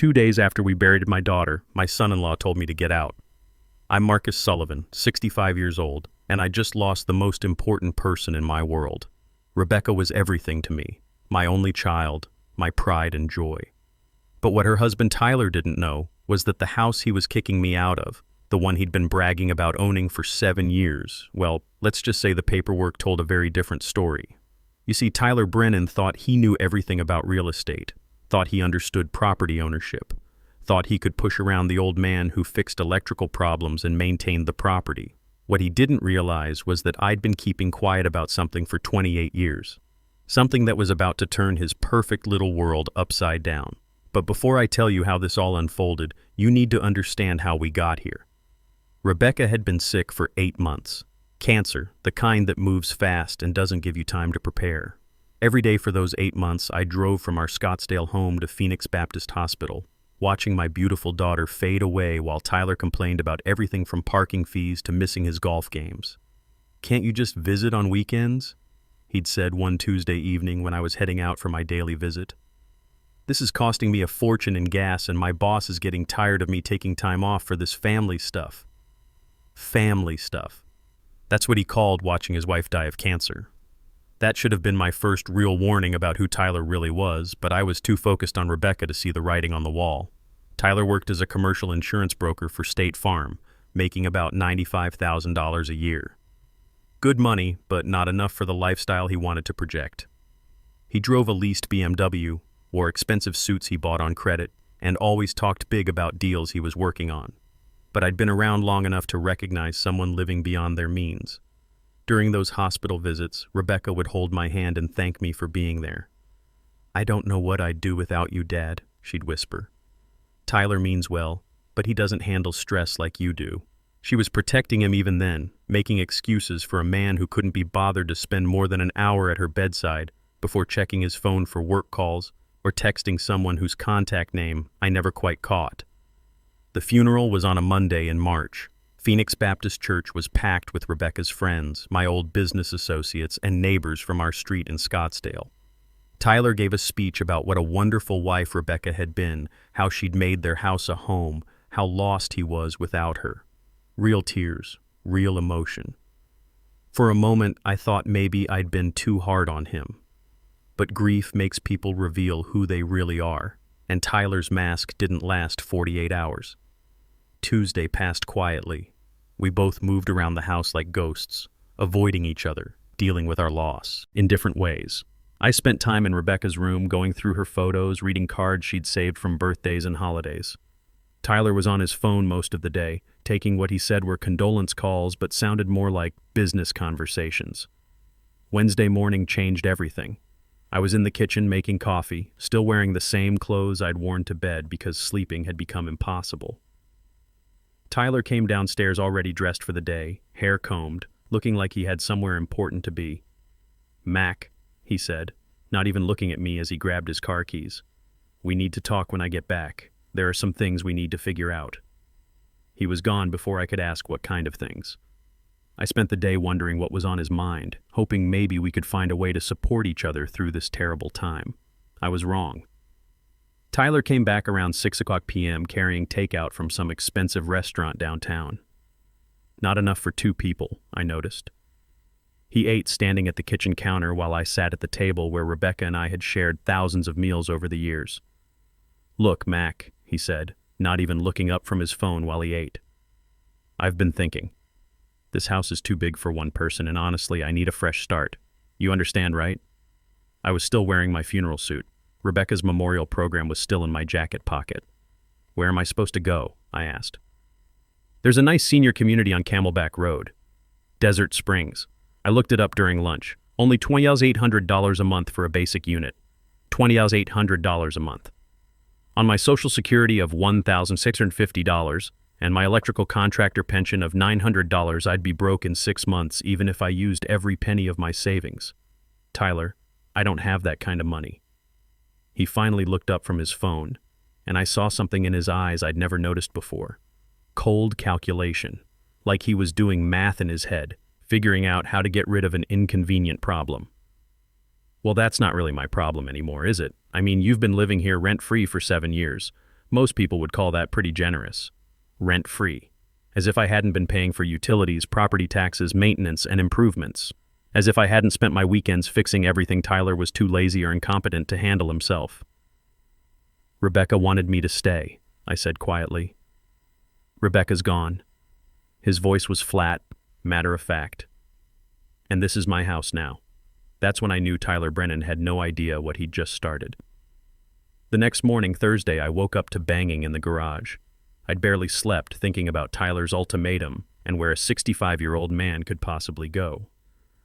2 days after we buried my daughter, my son-in-law told me to get out. I'm Marcus Sullivan, 65 years old, and I just lost the most important person in my world. Rebecca was everything to me, my only child, my pride and joy. But what her husband Tyler didn't know was that the house he was kicking me out of, the one he'd been bragging about owning for 7 years, well, let's just say the paperwork told a very different story. You see, Tyler Brennan thought he knew everything about real estate, thought he understood property ownership, thought he could push around the old man who fixed electrical problems and maintained the property. What he didn't realize was that I'd been keeping quiet about something for 28 years. Something that was about to turn his perfect little world upside down. But before I tell you how this all unfolded, you need to understand how we got here. Rebecca had been sick for 8 months. Cancer, the kind that moves fast and doesn't give you time to prepare. Every day for those 8 months, I drove from our Scottsdale home to Phoenix Baptist Hospital, watching my beautiful daughter fade away while Tyler complained about everything from parking fees to missing his golf games. "Can't you just visit on weekends?" he'd said one Tuesday evening when I was heading out for my daily visit. "This is costing me a fortune in gas, and my boss is getting tired of me taking time off for this family stuff." Family stuff. That's what he called watching his wife die of cancer. That should have been my first real warning about who Tyler really was, but I was too focused on Rebecca to see the writing on the wall. Tyler worked as a commercial insurance broker for State Farm, making about $95,000 a year. Good money, but not enough for the lifestyle he wanted to project. He drove a leased BMW, wore expensive suits he bought on credit, and always talked big about deals he was working on. But I'd been around long enough to recognize someone living beyond their means. During those hospital visits, Rebecca would hold my hand and thank me for being there. "I don't know what I'd do without you, Dad," she'd whisper. "Tyler means well, but he doesn't handle stress like you do." She was protecting him even then, making excuses for a man who couldn't be bothered to spend more than an hour at her bedside before checking his phone for work calls or texting someone whose contact name I never quite caught. The funeral was on a Monday in March. Phoenix Baptist Church was packed with Rebecca's friends, my old business associates, and neighbors from our street in Scottsdale. Tyler gave a speech about what a wonderful wife Rebecca had been, how she'd made their house a home, how lost he was without her. Real tears, real emotion. For a moment, I thought maybe I'd been too hard on him. But grief makes people reveal who they really are, and Tyler's mask didn't last 48 hours. Tuesday passed quietly. We both moved around the house like ghosts, avoiding each other, dealing with our loss, in different ways. I spent time in Rebecca's room, going through her photos, reading cards she'd saved from birthdays and holidays. Tyler was on his phone most of the day, taking what he said were condolence calls but sounded more like business conversations. Wednesday morning changed everything. I was in the kitchen making coffee, still wearing the same clothes I'd worn to bed because sleeping had become impossible. Tyler came downstairs already dressed for the day, hair combed, looking like he had somewhere important to be. "Mac," he said, not even looking at me as he grabbed his car keys. "We need to talk when I get back. There are some things we need to figure out." He was gone before I could ask what kind of things. I spent the day wondering what was on his mind, hoping maybe we could find a way to support each other through this terrible time. I was wrong. Tyler came back around 6 p.m. carrying takeout from some expensive restaurant downtown. Not enough for 2 people, I noticed. He ate standing at the kitchen counter while I sat at the table where Rebecca and I had shared thousands of meals over the years. "Look, Mac," he said, not even looking up from his phone while he ate. "I've been thinking. This house is too big for one person, and honestly, I need a fresh start. You understand, right?" I was still wearing my funeral suit. Rebecca's memorial program was still in my jacket pocket. "Where am I supposed to go?" I asked. "There's a nice senior community on Camelback Road. Desert Springs. I looked it up during lunch. Only $20,800 a month for a basic unit. $20,800 a month. On my Social Security of $1,650 and my electrical contractor pension of $900, I'd be broke in 6 months even if I used every penny of my savings. Tyler, I don't have that kind of money." He finally looked up from his phone, and I saw something in his eyes I'd never noticed before. Cold calculation, like he was doing math in his head, figuring out how to get rid of an inconvenient problem. "Well, that's not really my problem anymore, is it? I mean, you've been living here rent-free for 7 years. Most people would call that pretty generous. Rent-free. As if I hadn't been paying for utilities, property taxes, maintenance, and improvements. As if I hadn't spent my weekends fixing everything Tyler was too lazy or incompetent to handle himself. Rebecca wanted me to stay, I said quietly. Rebecca's gone. His voice was flat, matter of fact. And this is my house now. That's when I knew Tyler Brennan had no idea what he'd just started. The next morning, Thursday, I woke up to banging in the garage. I'd barely slept thinking about Tyler's ultimatum and where a 65-year-old man could possibly go.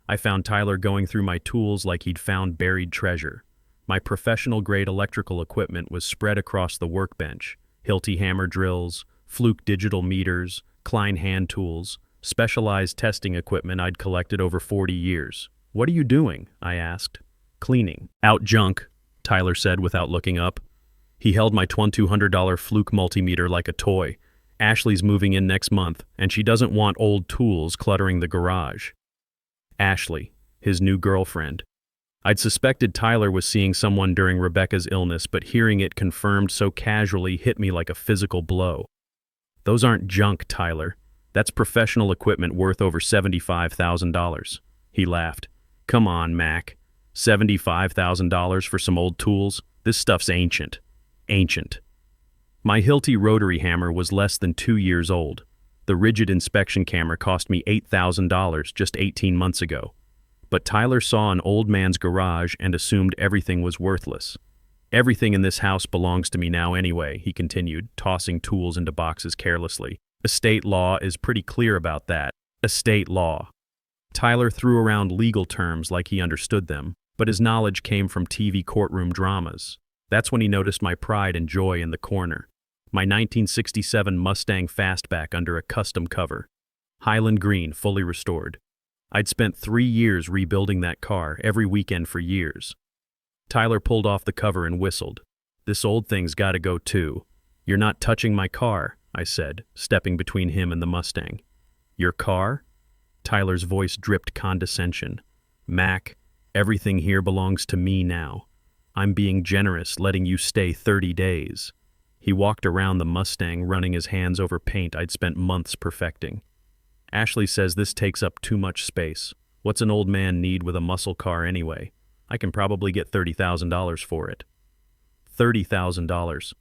I found Tyler going through my tools like he'd found buried treasure. My professional-grade electrical equipment was spread across the workbench. Hilti hammer drills, Fluke digital meters, Klein hand tools, specialized testing equipment I'd collected over 40 years. "What are you doing?" I asked. "Cleaning." "Out junk," Tyler said without looking up. He held my $2,200 Fluke multimeter like a toy. "Ashley's moving in next month, and she doesn't want old tools cluttering the garage." Ashley, his new girlfriend. I'd suspected Tyler was seeing someone during Rebecca's illness, but hearing it confirmed so casually hit me like a physical blow. "Those aren't junk, Tyler. That's professional equipment worth over $75,000. He laughed. "Come on, Mac. $75,000 for some old tools? This stuff's ancient. Ancient." My Hilti rotary hammer was less than 2 years old. The rigid inspection camera cost me $8,000 just 18 months ago. But Tyler saw an old man's garage and assumed everything was worthless. "Everything in this house belongs to me now anyway," he continued, tossing tools into boxes carelessly. "Estate law is pretty clear about that. Estate law." Tyler threw around legal terms like he understood them, but his knowledge came from TV courtroom dramas. That's when he noticed my pride and joy in the corner. My 1967 Mustang Fastback under a custom cover. Highland green, fully restored. I'd spent 3 years rebuilding that car every weekend for years. Tyler pulled off the cover and whistled. "This old thing's gotta go too." "You're not touching my car," I said, stepping between him and the Mustang. "Your car?" Tyler's voice dripped condescension. "Mac, everything here belongs to me now. I'm being generous, letting you stay 30 days. He walked around the Mustang, running his hands over paint I'd spent months perfecting. "Ashley says this takes up too much space. What's an old man need with a muscle car anyway? I can probably get $30,000 for it." $30,000.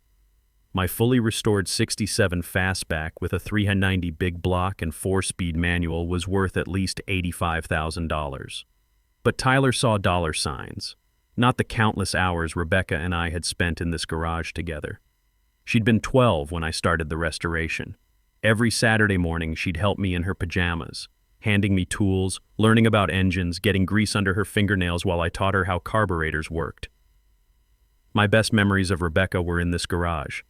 My fully restored 67 Fastback with a 390 big block and 4-speed manual was worth at least $85,000. But Tyler saw dollar signs, not the countless hours Rebecca and I had spent in this garage together. She'd been 12 when I started the restoration. Every Saturday morning she'd help me in her pajamas, handing me tools, learning about engines, getting grease under her fingernails while I taught her how carburetors worked. My best memories of Rebecca were in this garage.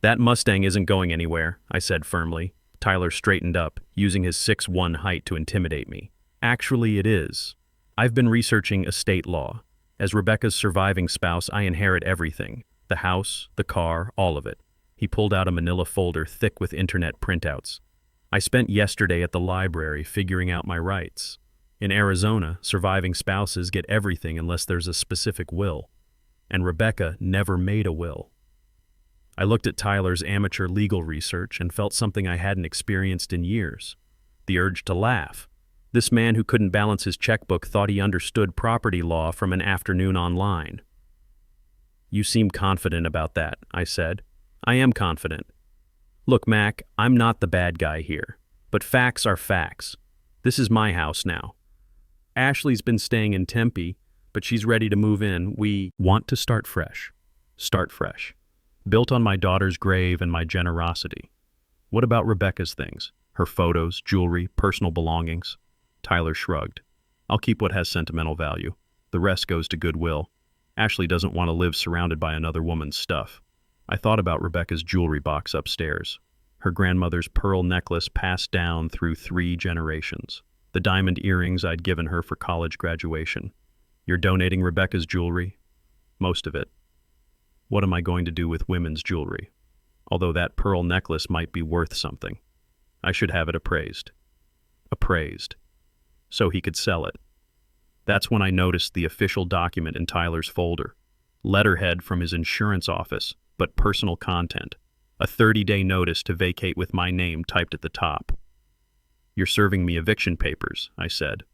"That Mustang isn't going anywhere," I said firmly. Tyler straightened up, using his 6'1" height to intimidate me. "Actually, it is. I've been researching estate law. As Rebecca's surviving spouse, I inherit everything. The house, the car, all of it." He pulled out a manila folder thick with internet printouts. "I spent yesterday at the library figuring out my rights. In Arizona, surviving spouses get everything unless there's a specific will. And Rebecca never made a will." I looked at Tyler's amateur legal research and felt something I hadn't experienced in years. The urge to laugh. This man who couldn't balance his checkbook thought he understood property law from an afternoon online. "You seem confident about that," I said. "I am confident. Look, Mac, I'm not the bad guy here, but facts are facts. This is my house now. Ashley's been staying in Tempe, but she's ready to move in. We want to start fresh. Start fresh. Built on my daughter's grave and my generosity. What about Rebecca's things? Her photos, jewelry, personal belongings?" Tyler shrugged. "I'll keep what has sentimental value. The rest goes to Goodwill. Ashley doesn't want to live surrounded by another woman's stuff." I thought about Rebecca's jewelry box upstairs. Her grandmother's pearl necklace passed down through 3 generations. The diamond earrings I'd given her for college graduation. "You're donating Rebecca's jewelry?" "Most of it." "What am I going to do with women's jewelry? Although that pearl necklace might be worth something. I should have it appraised." Appraised. So he could sell it. That's when I noticed the official document in Tyler's folder. Letterhead from his insurance office, but personal content. a 30-day notice to vacate with my name typed at the top. "You're serving me eviction papers," I said.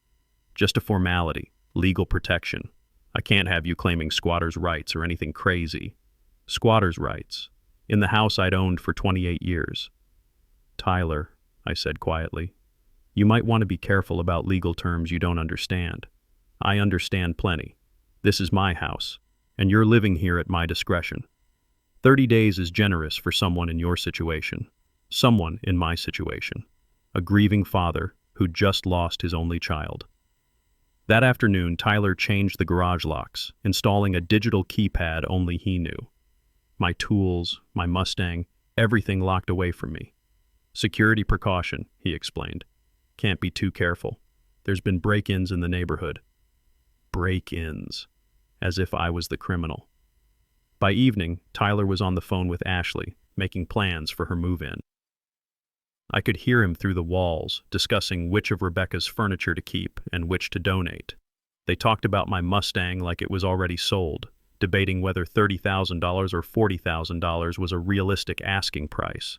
"Just a formality, legal protection. I can't have you claiming squatters' rights or anything crazy." "Squatters' rights. In the house I'd owned for 28 years. "Tyler," I said quietly, "you might want to be careful about legal terms you don't understand. I understand plenty. This is my house, and you're living here at my discretion. 30 days is generous for someone in your situation. Someone in my situation. A grieving father who just lost his only child." That afternoon, Tyler changed the garage locks, installing a digital keypad only he knew. My tools, my Mustang, everything locked away from me. "Security precaution," he explained. "Can't be too careful. There's been break-ins in the neighborhood." Break-ins. As if I was the criminal. By evening, Tyler was on the phone with Ashley, making plans for her move-in. I could hear him through the walls, discussing which of Rebecca's furniture to keep and which to donate. They talked about my Mustang like it was already sold, debating whether $30,000 or $40,000 was a realistic asking price.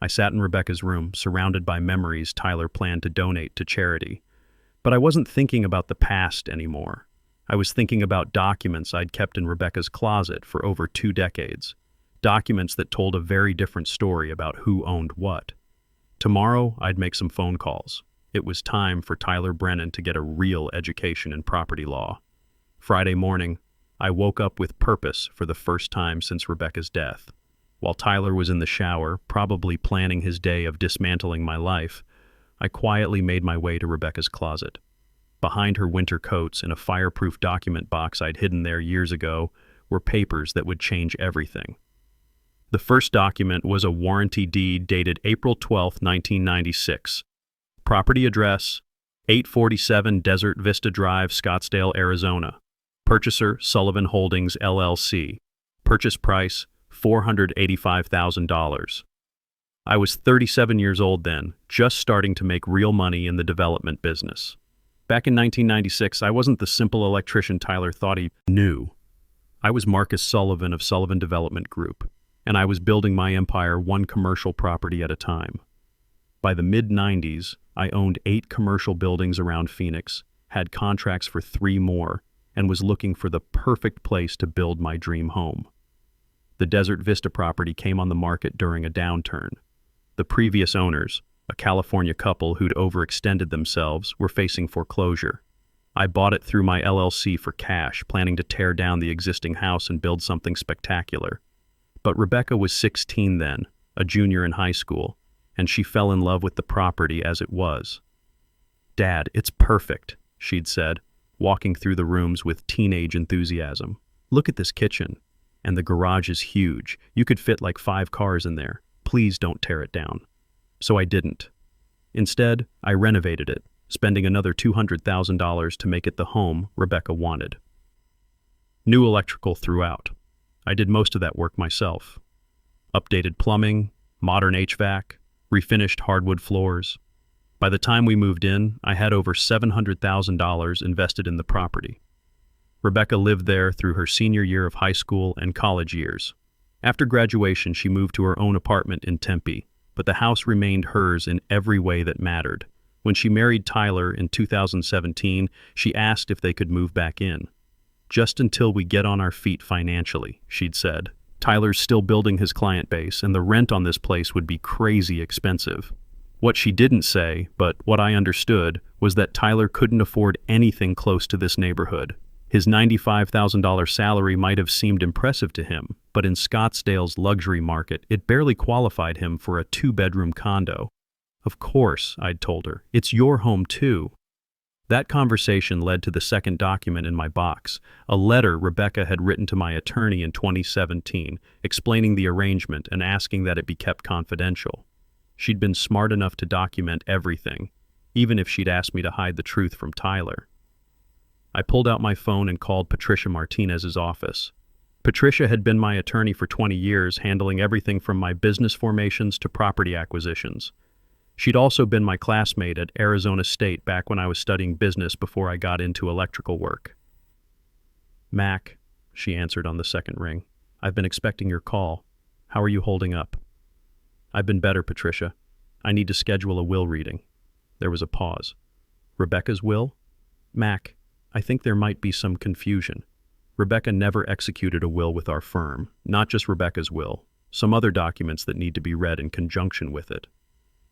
I sat in Rebecca's room, surrounded by memories Tyler planned to donate to charity. But I wasn't thinking about the past anymore. I was thinking about documents I'd kept in Rebecca's closet for over 2 decades. Documents that told a very different story about who owned what. Tomorrow, I'd make some phone calls. It was time for Tyler Brennan to get a real education in property law. Friday morning, I woke up with purpose for the first time since Rebecca's death. While Tyler was in the shower, probably planning his day of dismantling my life, I quietly made my way to Rebecca's closet. Behind her winter coats, in a fireproof document box I'd hidden there years ago, were papers that would change everything. The first document was a warranty deed dated April 12, 1996. Property address, 847 Desert Vista Drive, Scottsdale, Arizona. Purchaser, Sullivan Holdings, LLC. Purchase price, $485,000. I was 37 years old then, just starting to make real money in the development business. Back in 1996, I wasn't the simple electrician Tyler thought he knew. I was Marcus Sullivan of Sullivan Development Group, and I was building my empire one commercial property at a time. By the mid-90s, I owned 8 commercial buildings around Phoenix, had contracts for 3 more, and was looking for the perfect place to build my dream home. The Desert Vista property came on the market during a downturn. The previous owners, a California couple who'd overextended themselves, were facing foreclosure. I bought it through my LLC for cash, planning to tear down the existing house and build something spectacular. But Rebecca was 16 then, a junior in high school, and she fell in love with the property as it was. "Dad, it's perfect," she'd said, walking through the rooms with teenage enthusiasm. "Look at this kitchen. And the garage is huge. You could fit like 5 cars in there. Please don't tear it down." So I didn't. Instead, I renovated it, spending another $200,000 to make it the home Rebecca wanted. New electrical throughout. I did most of that work myself. Updated plumbing, modern HVAC, refinished hardwood floors. By the time we moved in, I had over $700,000 invested in the property. Rebecca lived there through her senior year of high school and college years. After graduation, she moved to her own apartment in Tempe, but the house remained hers in every way that mattered. When she married Tyler in 2017, she asked if they could move back in. "Just until we get on our feet financially," she'd said. "Tyler's still building his client base, and the rent on this place would be crazy expensive." What she didn't say, but what I understood, was that Tyler couldn't afford anything close to this neighborhood. His $95,000 salary might have seemed impressive to him, but in Scottsdale's luxury market, it barely qualified him for a 2-bedroom condo. "Of course," I'd told her, "it's your home too." That conversation led to the second document in my box, a letter Rebecca had written to my attorney in 2017, explaining the arrangement and asking that it be kept confidential. She'd been smart enough to document everything, even if she'd asked me to hide the truth from Tyler. I pulled out my phone and called Patricia Martinez's office. Patricia had been my attorney for 20 years, handling everything from my business formations to property acquisitions. She'd also been my classmate at Arizona State back when I was studying business before I got into electrical work. "Mac," she answered on the second ring, "I've been expecting your call. How are you holding up?" I've been better, Patricia. I need to schedule a will reading. There was a pause. Rebecca's will? Mac, I think there might be some confusion. Rebecca never executed a will with our firm, not just Rebecca's will, some other documents that need to be read in conjunction with it.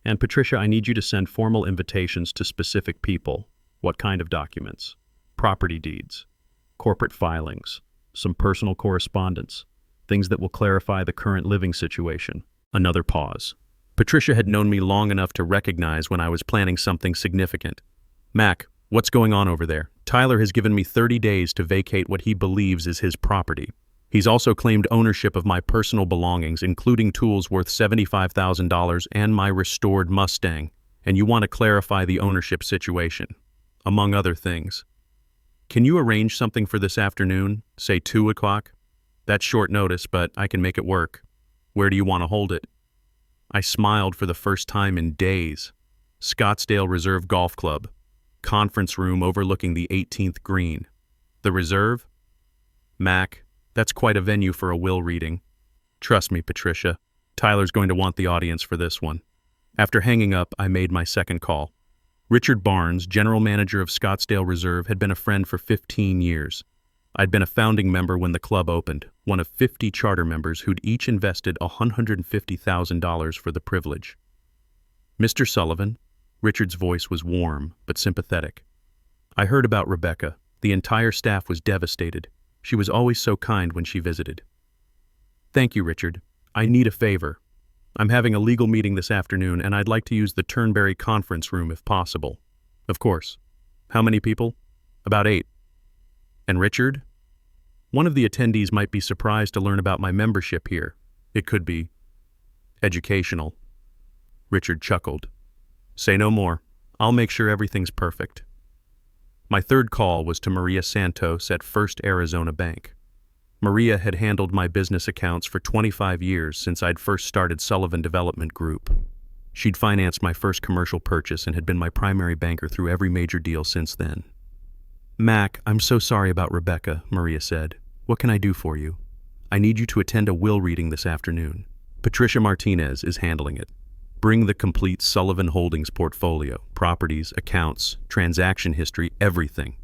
And Patricia, I need you to send formal invitations to specific people. What kind of documents? Property deeds, corporate filings, some personal correspondence, things that will clarify the current living situation. Another pause. Patricia had known me long enough to recognize when I was planning something significant. Mac, what's going on over there? Tyler has given me 30 days to vacate what he believes is his property. He's also claimed ownership of my personal belongings, including tools worth $75,000 and my restored Mustang, and you want to clarify the ownership situation, among other things. Can you arrange something for this afternoon, say 2 o'clock? That's short notice, but I can make it work. Where do you want to hold it? I smiled for the first time in days. Scottsdale Reserve Golf Club. Conference room overlooking the 18th green. The Reserve? Mac, that's quite a venue for a will reading. Trust me, Patricia. Tyler's going to want the audience for this one. After hanging up, I made my second call. Richard Barnes, general manager of Scottsdale Reserve, had been a friend for 15 years. I'd been a founding member when the club opened, one of 50 charter members who'd each invested $150,000 for the privilege. Mr. Sullivan, Richard's voice was warm but sympathetic. I heard about Rebecca. The entire staff was devastated. She was always so kind when she visited. Thank you, Richard. I need a favor. I'm having a legal meeting this afternoon, and I'd like to use the Turnberry conference room if possible. Of course. How many people? About 8. And Richard? One of the attendees might be surprised to learn about my membership here. It could be educational. Richard chuckled. Say no more. I'll make sure everything's perfect. My third call was to Maria Santos at First Arizona Bank. Maria had handled my business accounts for 25 years since I'd first started Sullivan Development Group. She'd financed my first commercial purchase and had been my primary banker through every major deal since then. Mac, I'm so sorry about Rebecca, Maria said. What can I do for you? I need you to attend a will reading this afternoon. Patricia Martinez is handling it. Bring the complete Sullivan Holdings portfolio, properties, accounts, transaction history, everything.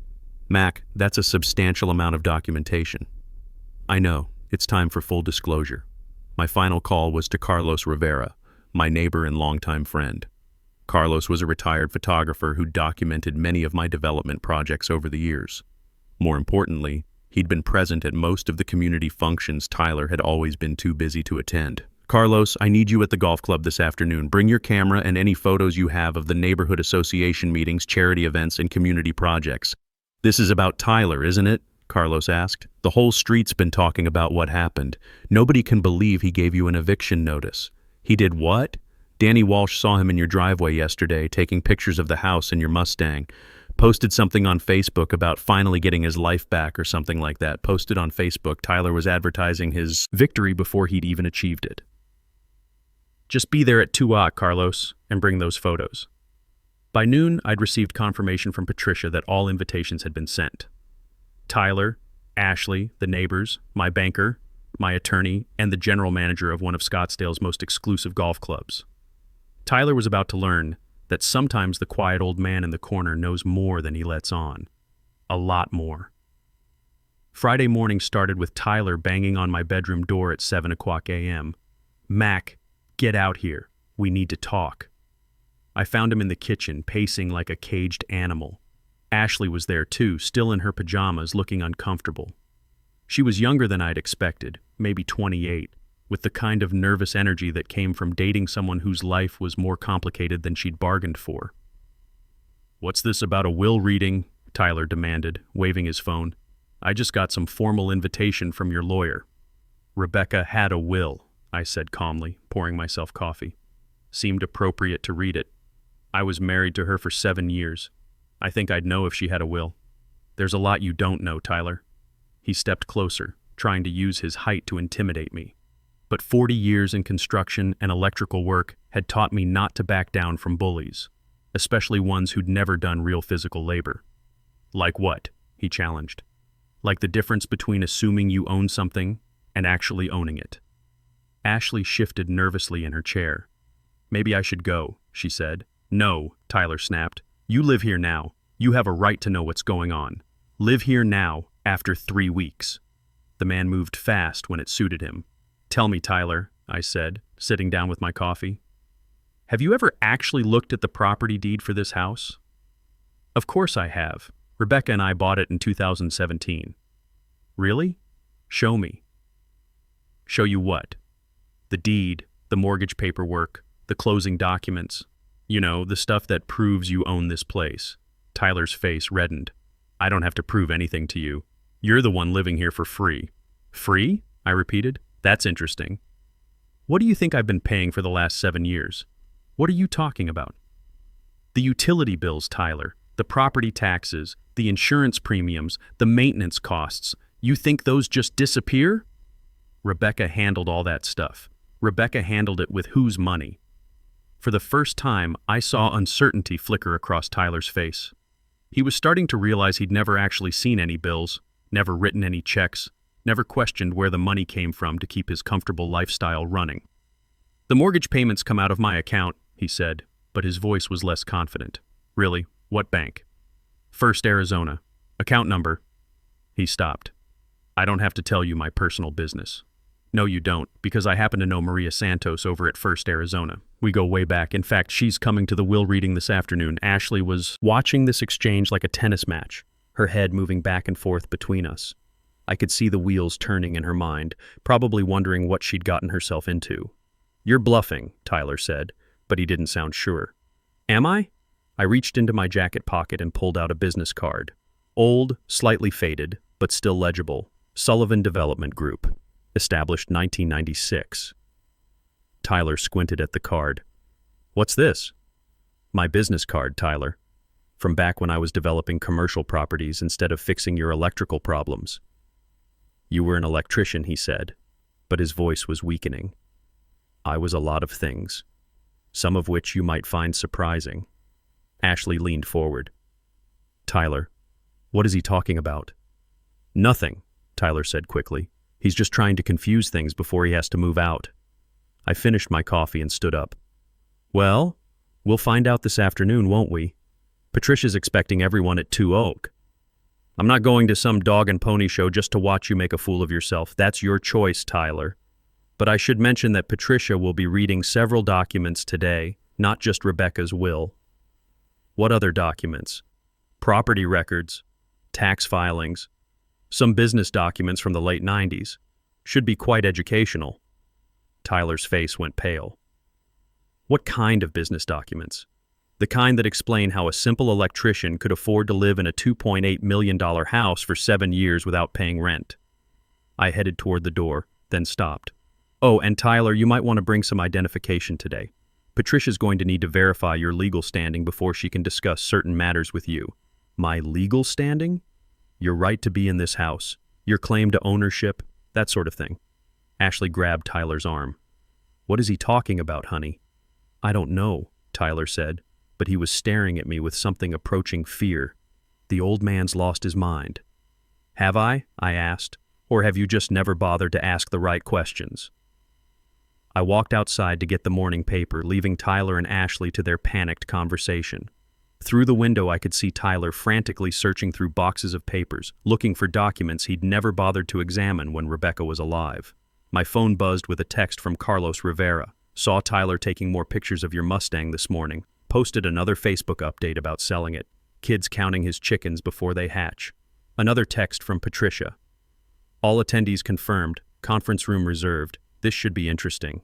Mac, that's a substantial amount of documentation. I know, it's time for full disclosure. My final call was to Carlos Rivera, my neighbor and longtime friend. Carlos was a retired photographer who documented many of my development projects over the years. More importantly, he'd been present at most of the community functions Tyler had always been too busy to attend. Carlos, I need you at the golf club this afternoon. Bring your camera and any photos you have of the neighborhood association meetings, charity events, and community projects. This is about Tyler, isn't it? Carlos asked. The whole street's been talking about what happened. Nobody can believe he gave you an eviction notice. He did what? Danny Walsh saw him in your driveway yesterday, taking pictures of the house and your Mustang. Posted something on Facebook about finally getting his life back or something like that. Posted on Facebook, Tyler was advertising his victory before he'd even achieved it. Just be there at 2 o'clock, Carlos, and bring those photos. By noon, I'd received confirmation from Patricia that all invitations had been sent. Tyler, Ashley, the neighbors, my banker, my attorney, and the general manager of one of Scottsdale's most exclusive golf clubs. Tyler was about to learn that sometimes the quiet old man in the corner knows more than he lets on. A lot more. Friday morning started with Tyler banging on my bedroom door at 7 o'clock a.m. Mac, get out here. We need to talk. I found him in the kitchen, pacing like a caged animal. Ashley was there too, still in her pajamas, looking uncomfortable. She was younger than I'd expected, maybe 28, with the kind of nervous energy that came from dating someone whose life was more complicated than she'd bargained for. What's this about a will reading? Tyler demanded, waving his phone. I just got some formal invitation from your lawyer. Rebecca had a will, I said calmly, pouring myself coffee. Seemed appropriate to read it. I was married to her for 7 years. I think I'd know if she had a will. There's a lot you don't know, Tyler. He stepped closer, trying to use his height to intimidate me. But 40 years in construction and electrical work had taught me not to back down from bullies, especially ones who'd never done real physical labor. Like what? He challenged. Like the difference between assuming you own something and actually owning it. Ashley shifted nervously in her chair. "Maybe I should go," she said. "No," Tyler snapped. "You live here now. You have a right to know what's going on. Live here now, after 3 weeks." The man moved fast when it suited him. "Tell me, Tyler," I said, sitting down with my coffee. "Have you ever actually looked at the property deed for this house?" "Of course I have. Rebecca and I bought it in 2017. "Really? Show me." "Show you what?" "The deed, the mortgage paperwork, the closing documents. You know, the stuff that proves you own this place." Tyler's face reddened. "I don't have to prove anything to you. You're the one living here for free." "Free?" I repeated. "That's interesting. What do you think I've been paying for the last 7 years? What are you talking about?" "The utility bills, Tyler, the property taxes, the insurance premiums, the maintenance costs. You think those just disappear?" "Rebecca handled all that stuff. Rebecca handled it with whose money?" For the first time, I saw uncertainty flicker across Tyler's face. He was starting to realize he'd never actually seen any bills, never written any checks, never questioned where the money came from to keep his comfortable lifestyle running. "The mortgage payments come out of my account," he said, but his voice was less confident. "Really? What bank?" "First Arizona. Account number." He stopped. "I don't have to tell you my personal business." "No, you don't, because I happen to know Maria Santos over at First Arizona. We go way back. In fact, she's coming to the will reading this afternoon." Ashley was watching this exchange like a tennis match, her head moving back and forth between us. I could see the wheels turning in her mind, probably wondering what she'd gotten herself into. "You're bluffing," Tyler said, but he didn't sound sure. "Am I?" I reached into my jacket pocket and pulled out a business card. Old, slightly faded, but still legible. Sullivan Development Group. Established 1996. Tyler squinted at the card. "What's this?" "My business card, Tyler. From back when I was developing commercial properties instead of fixing your electrical problems." "You were an electrician," he said, but his voice was weakening. "I was a lot of things, some of which you might find surprising." Ashley leaned forward. "Tyler, what is he talking about?" "Nothing," Tyler said quickly. "He's just trying to confuse things before he has to move out." I finished my coffee and stood up. "Well, we'll find out this afternoon, won't we? Patricia's expecting everyone at 2 Oak. I'm not going to some dog and pony show just to watch you make a fool of yourself. That's your choice, Tyler. But I should mention that Patricia will be reading several documents today, not just Rebecca's will." "What other documents?" "Property records, tax filings, some business documents from the late 90s. Should be quite educational." Tyler's face went pale. "What kind of business documents?" "The kind that explain how a simple electrician could afford to live in a $2.8 million house for 7 years without paying rent." I headed toward the door, then stopped. "Oh, and Tyler, you might want to bring some identification today. Patricia's going to need to verify your legal standing before she can discuss certain matters with you." "My legal standing?" "Your right to be in this house, your claim to ownership, that sort of thing." Ashley grabbed Tyler's arm. "What is he talking about, honey?" "I don't know," Tyler said, but he was staring at me with something approaching fear. "The old man's lost his mind." "Have I?" I asked. "Or have you just never bothered to ask the right questions?" I walked outside to get the morning paper, leaving Tyler and Ashley to their panicked conversation. Through the window, I could see Tyler frantically searching through boxes of papers, looking for documents he'd never bothered to examine when Rebecca was alive. My phone buzzed with a text from Carlos Rivera. "Saw Tyler taking more pictures of your Mustang this morning. Posted another Facebook update about selling it. Kids counting his chickens before they hatch." Another text from Patricia. "All attendees confirmed. Conference room reserved. This should be interesting."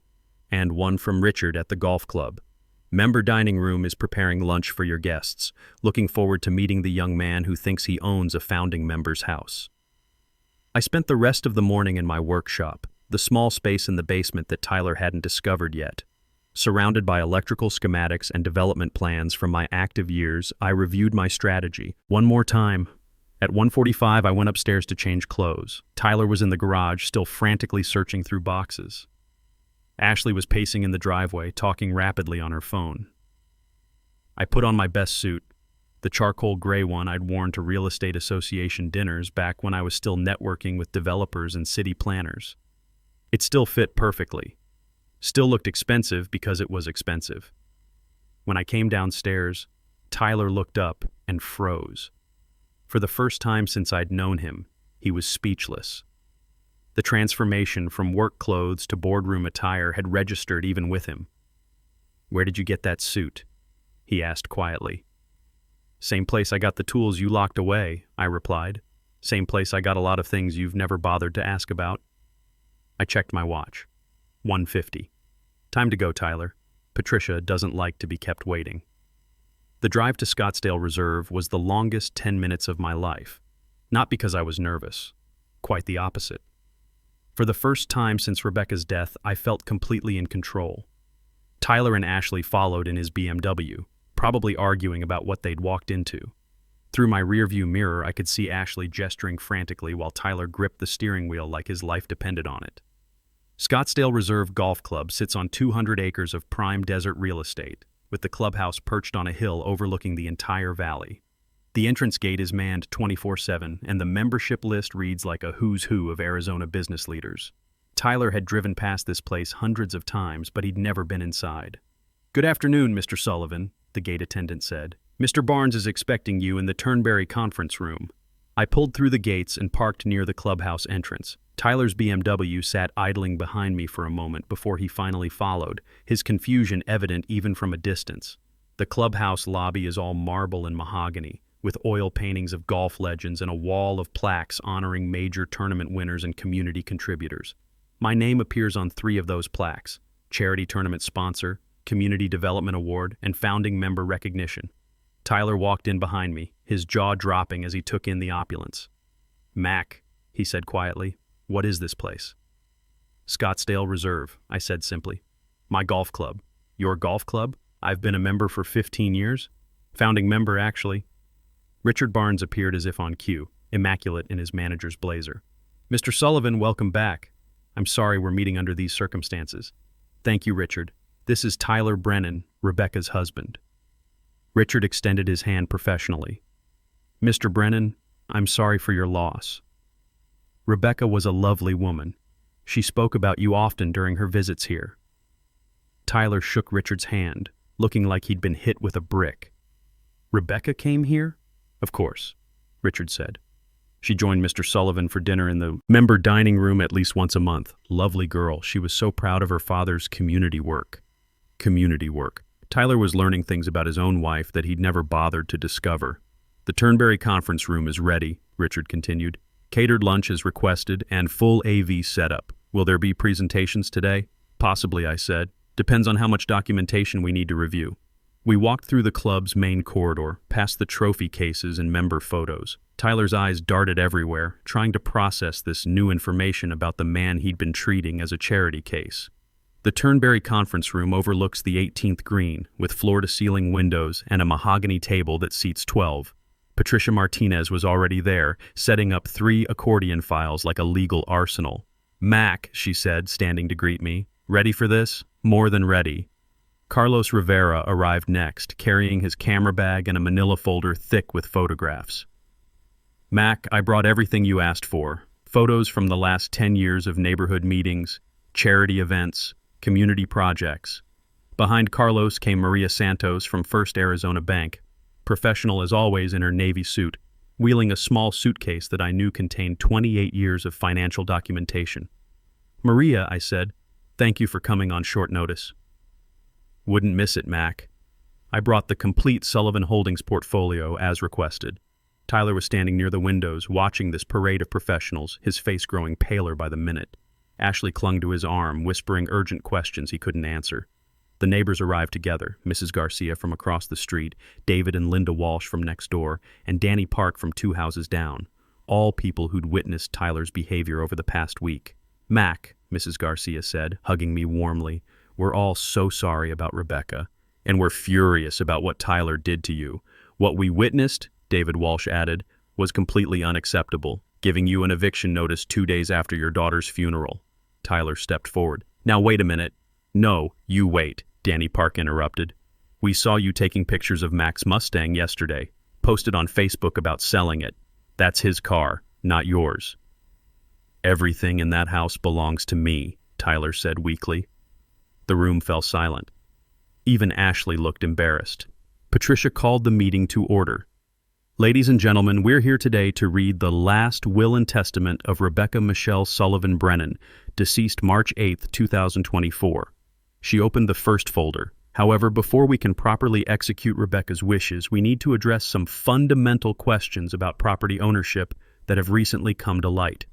And one from Richard at the golf club. "Member dining room is preparing lunch for your guests. Looking forward to meeting the young man who thinks he owns a founding member's house." I spent the rest of the morning in my workshop, the small space in the basement that Tyler hadn't discovered yet. Surrounded by electrical schematics and development plans from my active years, I reviewed my strategy. One more time. At 1:45, I went upstairs to change clothes. Tyler was in the garage, still frantically searching through boxes. Ashley was pacing in the driveway, talking rapidly on her phone. I put on my best suit, the charcoal gray one I'd worn to real estate association dinners back when I was still networking with developers and city planners. It still fit perfectly, Still looked expensive because it was expensive. When I came downstairs, Tyler looked up and froze. For the first time since I'd known him, he was speechless. The transformation from work clothes to boardroom attire had registered even with him. "Where did you get that suit?" he asked quietly. "Same place I got the tools you locked away," I replied. "Same place I got a lot of things you've never bothered to ask about." I checked my watch. 1:50. "Time to go, Tyler. Patricia doesn't like to be kept waiting." The drive to Scottsdale Reserve was the longest 10 minutes of my life. Not because I was nervous. Quite the opposite. For the first time since Rebecca's death, I felt completely in control. Tyler and Ashley followed in his BMW, probably arguing about what they'd walked into. Through my rearview mirror, I could see Ashley gesturing frantically while Tyler gripped the steering wheel like his life depended on it. Scottsdale Reserve Golf Club sits on 200 acres of prime desert real estate, with the clubhouse perched on a hill overlooking the entire valley. The entrance gate is manned 24/7, and the membership list reads like a who's who of Arizona business leaders. Tyler had driven past this place hundreds of times, but he'd never been inside. "Good afternoon, Mr. Sullivan," the gate attendant said. "Mr. Barnes is expecting you in the Turnberry conference room." I pulled through the gates and parked near the clubhouse entrance. Tyler's BMW sat idling behind me for a moment before he finally followed, his confusion evident even from a distance. The clubhouse lobby is all marble and mahogany, with oil paintings of golf legends and a wall of plaques honoring major tournament winners and community contributors. My name appears on 3 of those plaques: Charity Tournament Sponsor, Community Development Award, and Founding Member Recognition. Tyler walked in behind me, his jaw dropping as he took in the opulence. "Mac," he said quietly, "what is this place?" "Scottsdale Reserve," I said simply. "My golf club." "Your golf club? I've been a member for 15 years. Founding member, actually." Richard Barnes appeared as if on cue, immaculate in his manager's blazer. "Mr. Sullivan, welcome back. I'm sorry we're meeting under these circumstances." "Thank you, Richard. This is Tyler Brennan, Rebecca's husband." Richard extended his hand professionally. "Mr. Brennan, I'm sorry for your loss. Rebecca was a lovely woman. She spoke about you often during her visits here." Tyler shook Richard's hand, looking like he'd been hit with a brick. "Rebecca came here?" "Of course," Richard said. "She joined Mr. Sullivan for dinner in the member dining room at least once a month. Lovely girl. She was so proud of her father's community work." Community work. Tyler was learning things about his own wife that he'd never bothered to discover. "The Turnberry conference room is ready," Richard continued. "Catered lunch is requested and full AV setup. Will there be presentations today?" "Possibly," I said. "Depends on how much documentation we need to review." We walked through the club's main corridor, past the trophy cases and member photos. Tyler's eyes darted everywhere, trying to process this new information about the man he'd been treating as a charity case. The Turnberry conference room overlooks the 18th green, with floor-to-ceiling windows and a mahogany table that seats 12. Patricia Martinez was already there, setting up 3 accordion files like a legal arsenal. "Mac," she said, standing to greet me. "Ready for this?" "More than ready." Carlos Rivera arrived next, carrying his camera bag and a manila folder thick with photographs. "Mac, I brought everything you asked for. Photos from the last 10 years of neighborhood meetings, charity events, community projects." Behind Carlos came Maria Santos from First Arizona Bank, professional as always in her navy suit, wheeling a small suitcase that I knew contained 28 years of financial documentation. "Maria," I said, "thank you for coming on short notice." "Wouldn't miss it, Mac." I brought the complete Sullivan Holdings portfolio as requested. Tyler was standing near the windows, watching this parade of professionals, his face growing paler by the minute. Ashley clung to his arm, whispering urgent questions he couldn't answer. The neighbors arrived together, Mrs. Garcia from across the street, David and Linda Walsh from next door, and Danny Park from 2 houses down, all people who'd witnessed Tyler's behavior over the past week. "Mac," Mrs. Garcia said, hugging me warmly, "we're all so sorry about Rebecca, and we're furious about what Tyler did to you. What we witnessed," David Walsh added, "was completely unacceptable, giving you an eviction notice 2 days after your daughter's funeral." Tyler stepped forward. "Now wait a minute." "No, you wait," Danny Park interrupted. "We saw you taking pictures of Mac's Mustang yesterday, posted on Facebook about selling it. That's his car, not yours." "Everything in that house belongs to me," Tyler said weakly. The room fell silent. Even Ashley looked embarrassed. Patricia called the meeting to order. Ladies and gentlemen, we're here today to read the last will and testament of Rebecca Michelle Sullivan Brennan, deceased March 8, 2024. She opened the first folder. However, before we can properly execute Rebecca's wishes, we need to address some fundamental questions about property ownership that have recently come to light.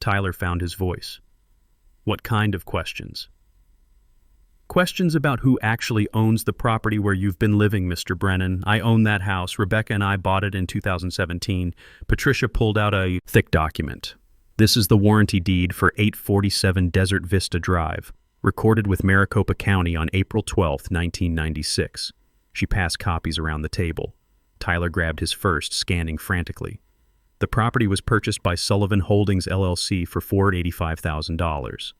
Tyler found his voice. What kind of questions? Questions about who actually owns the property where you've been living, Mr. Brennan. I own that house. Rebecca and I bought it in 2017. Patricia pulled out a thick document. This is the warranty deed for 847 Desert Vista Drive, recorded with Maricopa County on April 12, 1996. She passed copies around the table. Tyler grabbed his first, scanning frantically. The property was purchased by Sullivan Holdings, LLC for $485,000.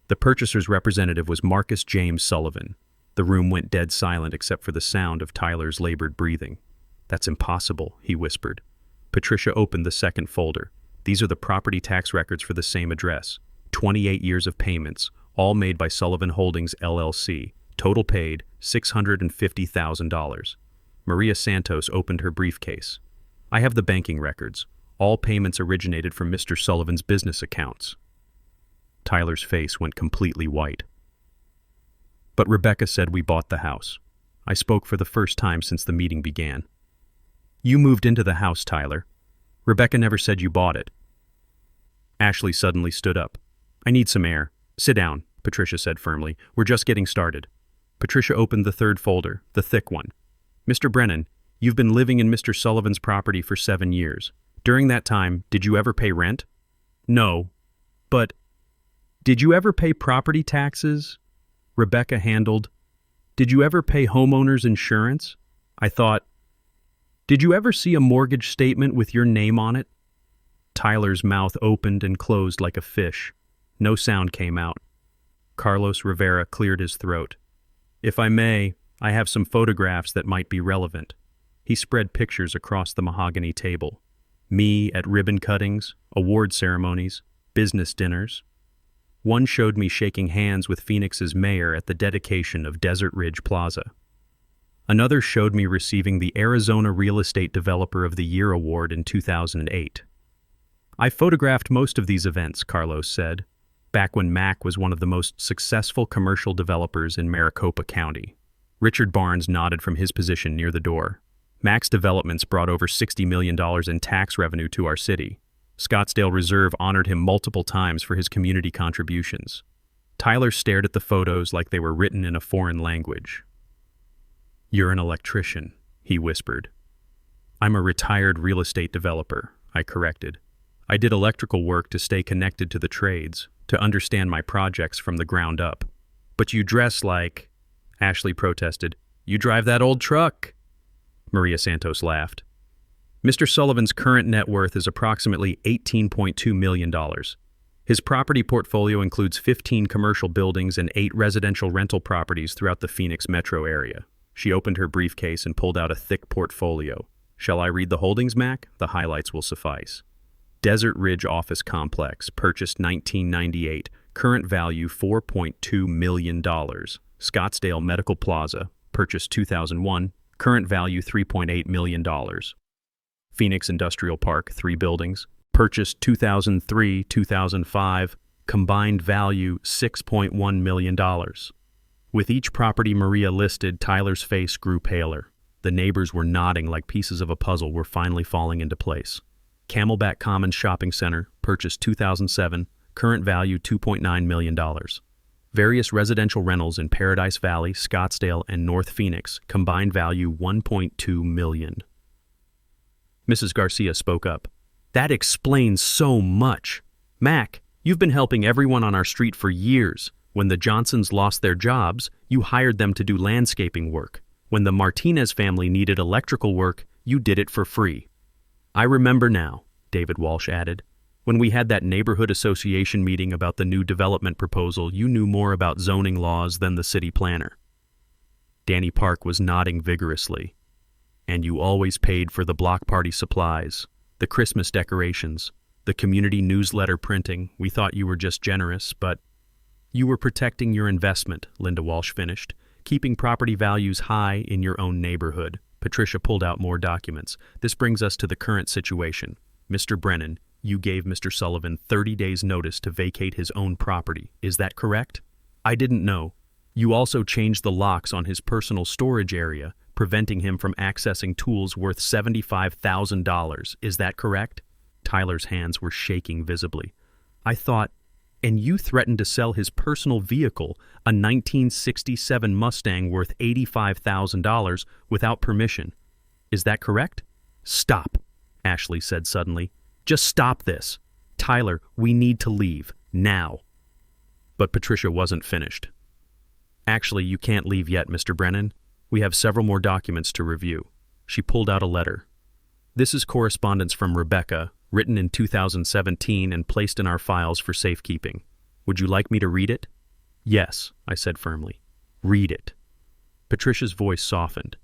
The purchaser's representative was Marcus James Sullivan. The room went dead silent except for the sound of Tyler's labored breathing. That's impossible, he whispered. Patricia opened the second folder. These are the property tax records for the same address. 28 years of payments, all made by Sullivan Holdings, LLC. Total paid, $650,000. Maria Santos opened her briefcase. I have the banking records. All payments originated from Mr. Sullivan's business accounts. Tyler's face went completely white. But Rebecca said we bought the house. I spoke for the first time since the meeting began. You moved into the house, Tyler. Rebecca never said you bought it. Ashley suddenly stood up. I need some air. Sit down, Patricia said firmly. We're just getting started. Patricia opened the third folder, the thick one. Mr. Brennan, you've been living in Mr. Sullivan's property for 7 years. During that time, did you ever pay rent? No. But did you ever pay property taxes? Rebecca handled. Did you ever pay homeowner's insurance? I thought. Did you ever see a mortgage statement with your name on it? Tyler's mouth opened and closed like a fish. No sound came out. Carlos Rivera cleared his throat. If I may, I have some photographs that might be relevant. He spread pictures across the mahogany table. Me at ribbon cuttings, award ceremonies, business dinners. One showed me shaking hands with Phoenix's mayor at the dedication of Desert Ridge Plaza. Another showed me receiving the Arizona Real Estate Developer of the Year award in 2008. I photographed most of these events, Carlos said, back when Mac was one of the most successful commercial developers in Maricopa County. Richard Barnes nodded from his position near the door. Mac's developments brought over $60 million in tax revenue to our city. Scottsdale Reserve honored him multiple times for his community contributions. Tyler stared at the photos like they were written in a foreign language. You're an electrician, he whispered. I'm a retired real estate developer, I corrected. I did electrical work to stay connected to the trades, to understand my projects from the ground up. But you dress like, Ashley protested. You drive that old truck. Maria Santos laughed. Mr. Sullivan's current net worth is approximately $18.2 million. His property portfolio includes 15 commercial buildings and 8 residential rental properties throughout the Phoenix metro area. She opened her briefcase and pulled out a thick portfolio. Shall I read the holdings, Mac? The highlights will suffice. Desert Ridge Office Complex, purchased 1998, current value $4.2 million. Scottsdale Medical Plaza, purchased 2001, current value $3.8 million. Phoenix Industrial Park, 3 buildings, purchased 2003-2005, combined value $6.1 million. With each property Maria listed, Tyler's face grew paler. The neighbors were nodding like pieces of a puzzle were finally falling into place. Camelback Commons Shopping Center, purchased 2007, current value $2.9 million. Various residential rentals in Paradise Valley, Scottsdale, and North Phoenix, combined value $1.2 million. Mrs. Garcia spoke up. That explains so much. Mac, you've been helping everyone on our street for years. When the Johnsons lost their jobs, you hired them to do landscaping work. When the Martinez family needed electrical work, you did it for free. I remember now, David Walsh added. When we had that neighborhood association meeting about the new development proposal, you knew more about zoning laws than the city planner. Danny Park was nodding vigorously. And you always paid for the block party supplies, the Christmas decorations, the community newsletter printing. We thought you were just generous, but You were protecting your investment, Linda Walsh finished, keeping property values high in your own neighborhood. Patricia pulled out more documents. This brings us to the current situation. Mr. Brennan, you gave Mr. Sullivan 30 days' notice to vacate his own property. Is that correct? I didn't know. You also changed the locks on his personal storage area, preventing him from accessing tools worth $75,000. Is that correct? Tyler's hands were shaking visibly. I thought, and you threatened to sell his personal vehicle, a 1967 Mustang worth $85,000, without permission. Is that correct? Stop, Ashley said suddenly. Just stop this. Tyler, we need to leave, now. But Patricia wasn't finished. Actually, you can't leave yet, Mr. Brennan. We have several more documents to review. She pulled out a letter. This is correspondence from Rebecca, written in 2017 and placed in our files for safekeeping. Would you like me to read it? Yes, I said firmly. Read it. Patricia's voice softened.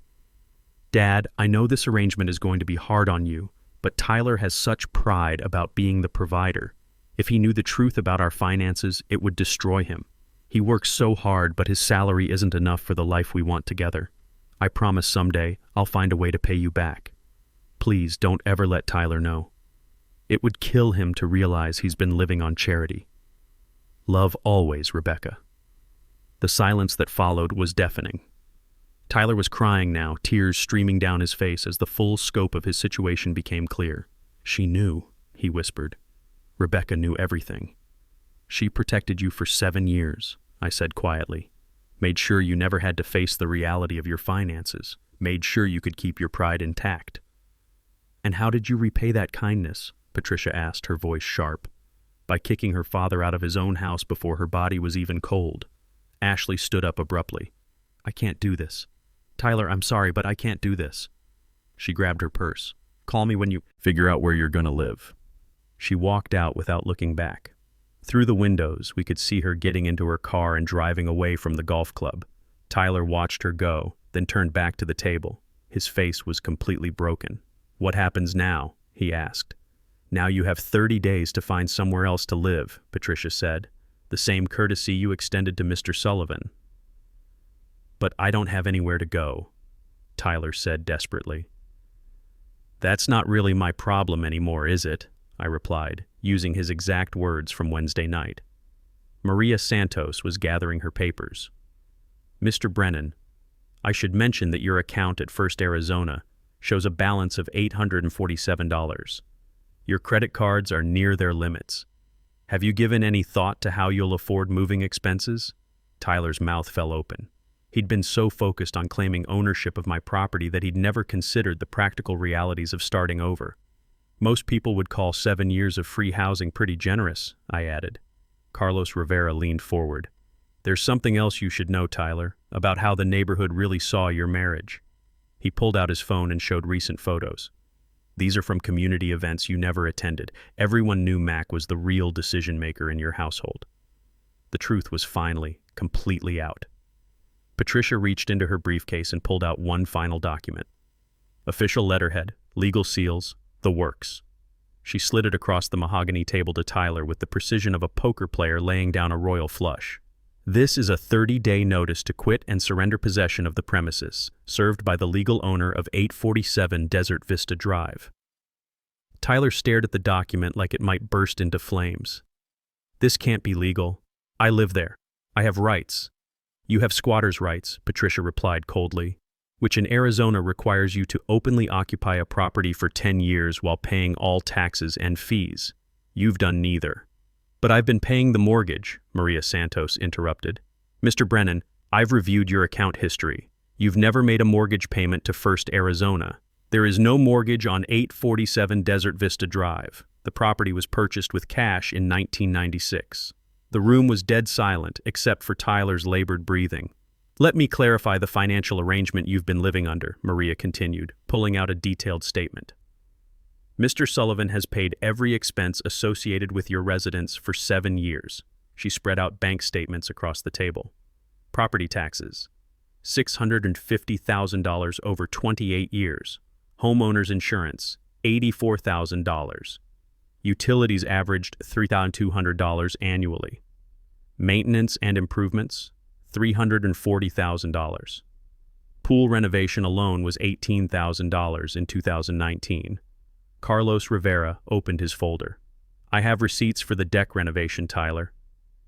Dad, I know this arrangement is going to be hard on you, but Tyler has such pride about being the provider. If he knew the truth about our finances, it would destroy him. He works so hard, but his salary isn't enough for the life we want together. I promise someday I'll find a way to pay you back. Please don't ever let Tyler know. It would kill him to realize he's been living on charity. Love always, Rebecca. The silence that followed was deafening. Tyler was crying now, tears streaming down his face as the full scope of his situation became clear. She knew, he whispered. Rebecca knew everything. She protected you for 7 years, I said quietly. Made sure you never had to face the reality of your finances. Made sure you could keep your pride intact. And how did you repay that kindness? Patricia asked, her voice sharp. By kicking her father out of his own house before her body was even cold. Ashley stood up abruptly. I can't do this. Tyler, I'm sorry, but I can't do this. She grabbed her purse. Call me when you figure out where you're going to live. She walked out without looking back. Through the windows, we could see her getting into her car and driving away from the golf club. Tyler watched her go, then turned back to the table. His face was completely broken. What happens now? He asked. Now you have 30 days to find somewhere else to live, Patricia said. The same courtesy you extended to Mr. Sullivan. But I don't have anywhere to go, Tyler said desperately. That's not really my problem anymore, is it? I replied, using his exact words from Wednesday night. Maria Santos was gathering her papers. Mr. Brennan, I should mention that your account at First Arizona shows a balance of $847. Your credit cards are near their limits. Have you given any thought to how you'll afford moving expenses? Tyler's mouth fell open. He'd been so focused on claiming ownership of my property that he'd never considered the practical realities of starting over. Most people would call 7 years of free housing pretty generous, I added. Carlos Rivera leaned forward. There's something else you should know, Tyler, about how the neighborhood really saw your marriage. He pulled out his phone and showed recent photos. These are from community events you never attended. Everyone knew Mac was the real decision-maker in your household. The truth was finally, completely out. Patricia reached into her briefcase and pulled out one final document. Official letterhead, legal seals, the works. She slid it across the mahogany table to Tyler with the precision of a poker player laying down a royal flush. This is a 30-day notice to quit and surrender possession of the premises, served by the legal owner of 847 Desert Vista Drive. Tyler stared at the document like it might burst into flames. This can't be legal. I live there. I have rights. You have squatter's rights, Patricia replied coldly, which in Arizona requires you to openly occupy a property for 10 years while paying all taxes and fees. You've done neither. But I've been paying the mortgage, Maria Santos interrupted. Mr. Brennan, I've reviewed your account history. You've never made a mortgage payment to First Arizona. There is no mortgage on 847 Desert Vista Drive. The property was purchased with cash in 1996. The room was dead silent except for Tyler's labored breathing. Let me clarify the financial arrangement you've been living under, Maria continued, pulling out a detailed statement. Mr. Sullivan has paid every expense associated with your residence for 7 years. She spread out bank statements across the table. Property taxes, $650,000 over 28 years. Homeowner's insurance, $84,000. Utilities averaged $3,200 annually. Maintenance and improvements, $340,000. Pool renovation alone was $18,000 in 2019. Carlos Rivera opened his folder. I have receipts for the deck renovation, Tyler.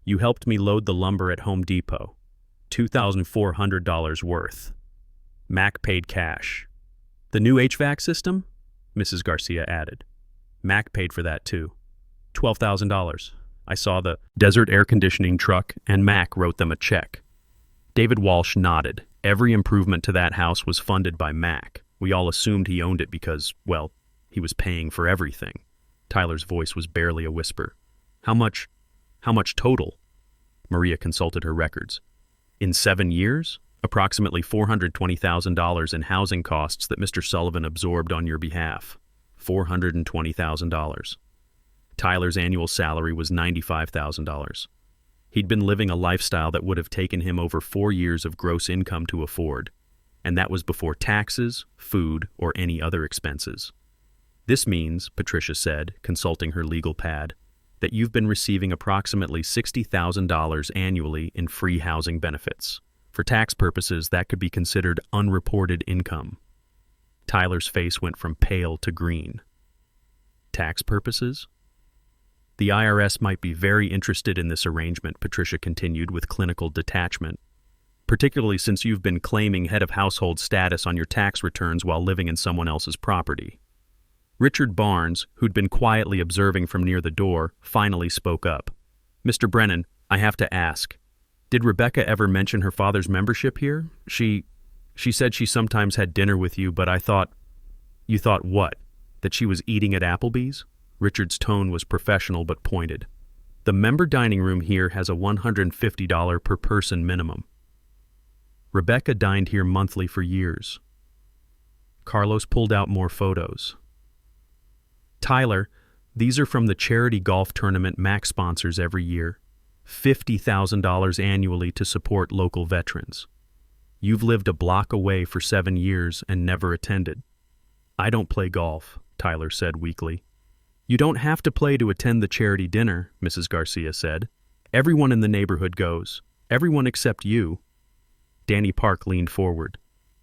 You helped me load the lumber at Home Depot. $2,400 worth. Mac paid cash. The new HVAC system? Mrs. Garcia added. Mac paid for that too. $12,000. I saw the desert air conditioning truck and Mac wrote them a check. David Walsh nodded. Every improvement to that house was funded by Mac. We all assumed he owned it because, well, he was paying for everything. Tyler's voice was barely a whisper. How much total? Maria consulted her records. In 7 years? Approximately $420,000 in housing costs that Mr. Sullivan absorbed on your behalf. $420,000. Tyler's annual salary was $95,000. He'd been living a lifestyle that would have taken him over 4 years of gross income to afford, and that was before taxes, food, or any other expenses. This means, Patricia said, consulting her legal pad, that you've been receiving approximately $60,000 annually in free housing benefits. For tax purposes, that could be considered unreported income. Tyler's face went from pale to green. Tax purposes? The IRS might be very interested in this arrangement, Patricia continued with clinical detachment, particularly since you've been claiming head of household status on your tax returns while living in someone else's property. Richard Barnes, who'd been quietly observing from near the door, finally spoke up. Mr. Brennan, I have to ask, did Rebecca ever mention her father's membership here? She said she sometimes had dinner with you, but I thought... You thought what? That she was eating at Applebee's? Richard's tone was professional but pointed. The member dining room here has a $150 per person minimum. Rebecca dined here monthly for years. Carlos pulled out more photos. Tyler, these are from the charity golf tournament Mac sponsors every year. $50,000 annually to support local veterans. You've lived a block away for 7 years and never attended. I don't play golf, Tyler said weakly. You don't have to play to attend the charity dinner, Mrs. Garcia said. Everyone in the neighborhood goes. Everyone except you. Danny Park leaned forward.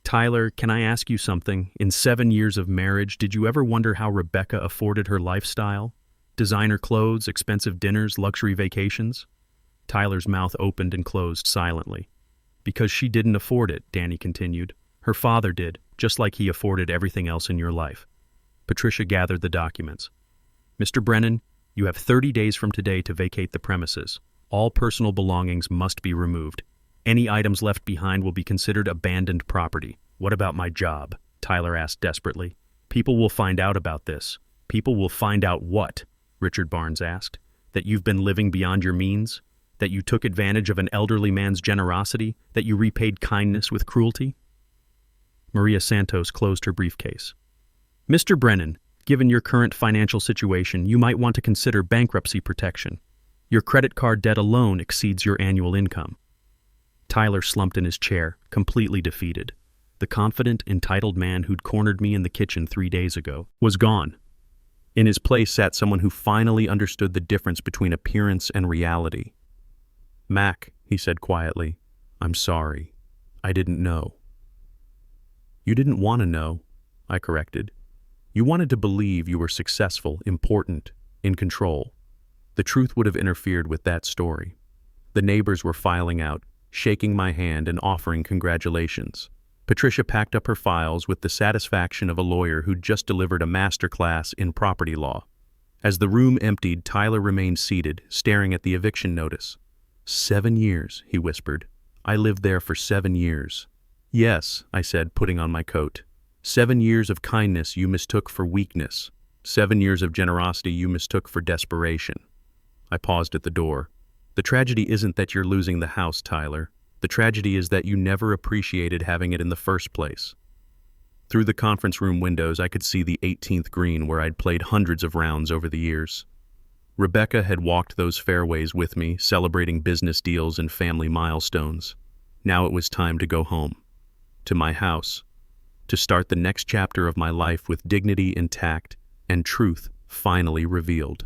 Tyler, can I ask you something? In 7 years of marriage, did you ever wonder how Rebecca afforded her lifestyle? Designer clothes, expensive dinners, luxury vacations? Tyler's mouth opened and closed silently. Because she didn't afford it, Danny continued. Her father did, just like he afforded everything else in your life. Patricia gathered the documents. Mr. Brennan, you have 30 days from today to vacate the premises. All personal belongings must be removed. Any items left behind will be considered abandoned property. What about my job? Tyler asked desperately. People will find out about this. People will find out what? Richard Barnes asked. That you've been living beyond your means? That you took advantage of an elderly man's generosity? That you repaid kindness with cruelty? Maria Santos closed her briefcase. Mr. Brennan, given your current financial situation, you might want to consider bankruptcy protection. Your credit card debt alone exceeds your annual income. Tyler slumped in his chair, completely defeated. The confident, entitled man who'd cornered me in the kitchen 3 days ago was gone. In his place sat someone who finally understood the difference between appearance and reality. Mac, he said quietly, I'm sorry. I didn't know. You didn't want to know, I corrected. You wanted to believe you were successful, important, in control. The truth would have interfered with that story. The neighbors were filing out, shaking my hand and offering congratulations. Patricia packed up her files with the satisfaction of a lawyer who'd just delivered a master class in property law. As the room emptied, Tyler remained seated, staring at the eviction notice. 7 years, he whispered. I lived there for 7 years. Yes, I said, putting on my coat. 7 years of kindness you mistook for weakness. 7 years of generosity you mistook for desperation. I paused at the door. The tragedy isn't that you're losing the house, Tyler. The tragedy is that you never appreciated having it in the first place. Through the conference room windows, I could see the 18th green where I'd played hundreds of rounds over the years. Rebecca had walked those fairways with me, celebrating business deals and family milestones. Now it was time to go home. To my house. To start the next chapter of my life with dignity intact and truth finally revealed.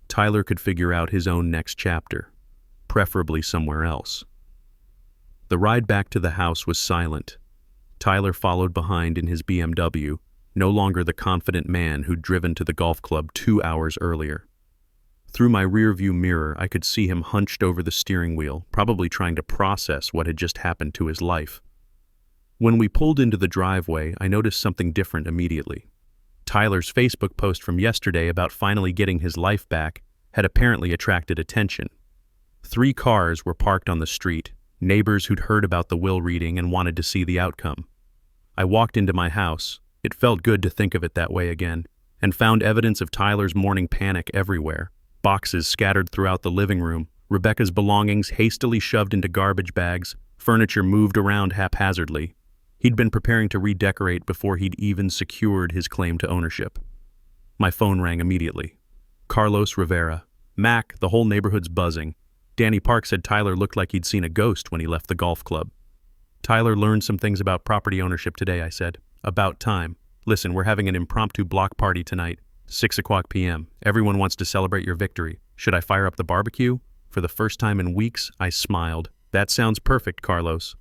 Tyler could figure out his own next chapter. preferably somewhere else. The ride back to the house was silent. Tyler followed behind in his BMW, no longer the confident man who'd driven to the golf club 2 hours earlier. Through my rearview mirror, I could see him hunched over the steering wheel, probably trying to process what had just happened to his life. When we pulled into the driveway, I noticed something different immediately. Tyler's Facebook post from yesterday about finally getting his life back had apparently attracted attention. 3 cars were parked on the street, neighbors who'd heard about the will reading and wanted to see the outcome. I walked into my house, it felt good to think of it that way again, and found evidence of Tyler's morning panic everywhere. Boxes scattered throughout the living room, Rebecca's belongings hastily shoved into garbage bags, furniture moved around haphazardly. He'd been preparing to redecorate before he'd even secured his claim to ownership. My phone rang immediately. Carlos Rivera. Mac, the whole neighborhood's buzzing. Danny Park said Tyler looked like he'd seen a ghost when he left the golf club. Tyler learned some things about property ownership today, I said. About time. Listen, we're having an impromptu block party tonight. 6:00 p.m. Everyone wants to celebrate your victory. Should I fire up the barbecue? For the first time in weeks, I smiled. That sounds perfect, Carlos.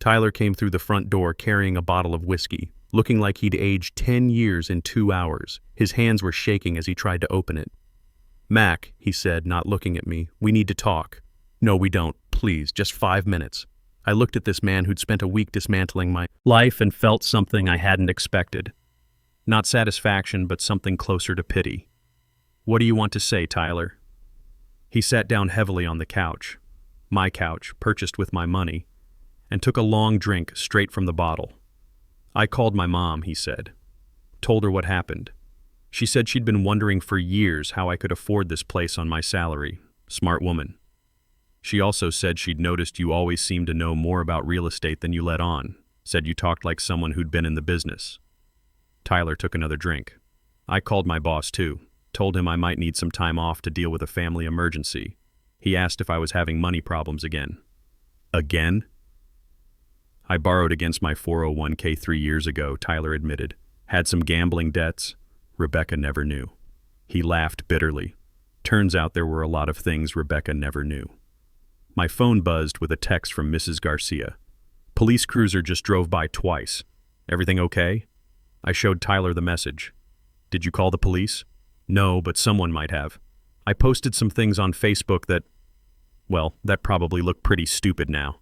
Tyler came through the front door carrying a bottle of whiskey, looking like he'd aged 10 years in 2 hours. His hands were shaking as he tried to open it. Mac, he said, not looking at me, we need to talk. No, we don't. Please, just 5 minutes. I looked at this man who'd spent a week dismantling my life and felt something I hadn't expected. Not satisfaction, but something closer to pity. What do you want to say, Tyler? He sat down heavily on the couch, my couch, purchased with my money, and took a long drink straight from the bottle. I called my mom, he said. Told her what happened. She said she'd been wondering for years how I could afford this place on my salary. Smart woman. She also said she'd noticed you always seemed to know more about real estate than you let on. Said you talked like someone who'd been in the business. Tyler took another drink. I called my boss too. Told him I might need some time off to deal with a family emergency. He asked if I was having money problems again. Again? I borrowed against my 401k 3 years ago, Tyler admitted. Had some gambling debts. Rebecca never knew. He laughed bitterly. Turns out there were a lot of things Rebecca never knew. My phone buzzed with a text from Mrs. Garcia. Police cruiser just drove by twice. Everything okay? I showed Tyler the message. Did you call the police? No, but someone might have. I posted some things on Facebook that probably look pretty stupid now.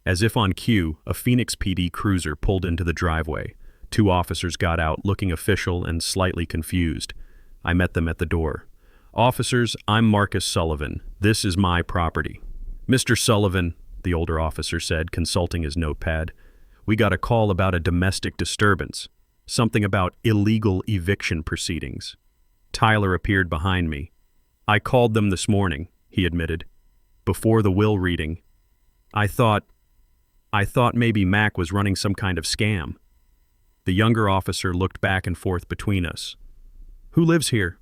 As if on cue, a Phoenix PD cruiser pulled into the driveway. 2 officers got out, looking official and slightly confused. I met them at the door. Officers, I'm Marcus Sullivan. This is my property. Mr. Sullivan, the older officer said, consulting his notepad, we got a call about a domestic disturbance. Something about illegal eviction proceedings. Tyler appeared behind me. I called them this morning, he admitted. Before the will reading. I thought maybe Mac was running some kind of scam. The younger officer looked back and forth between us. Who lives here?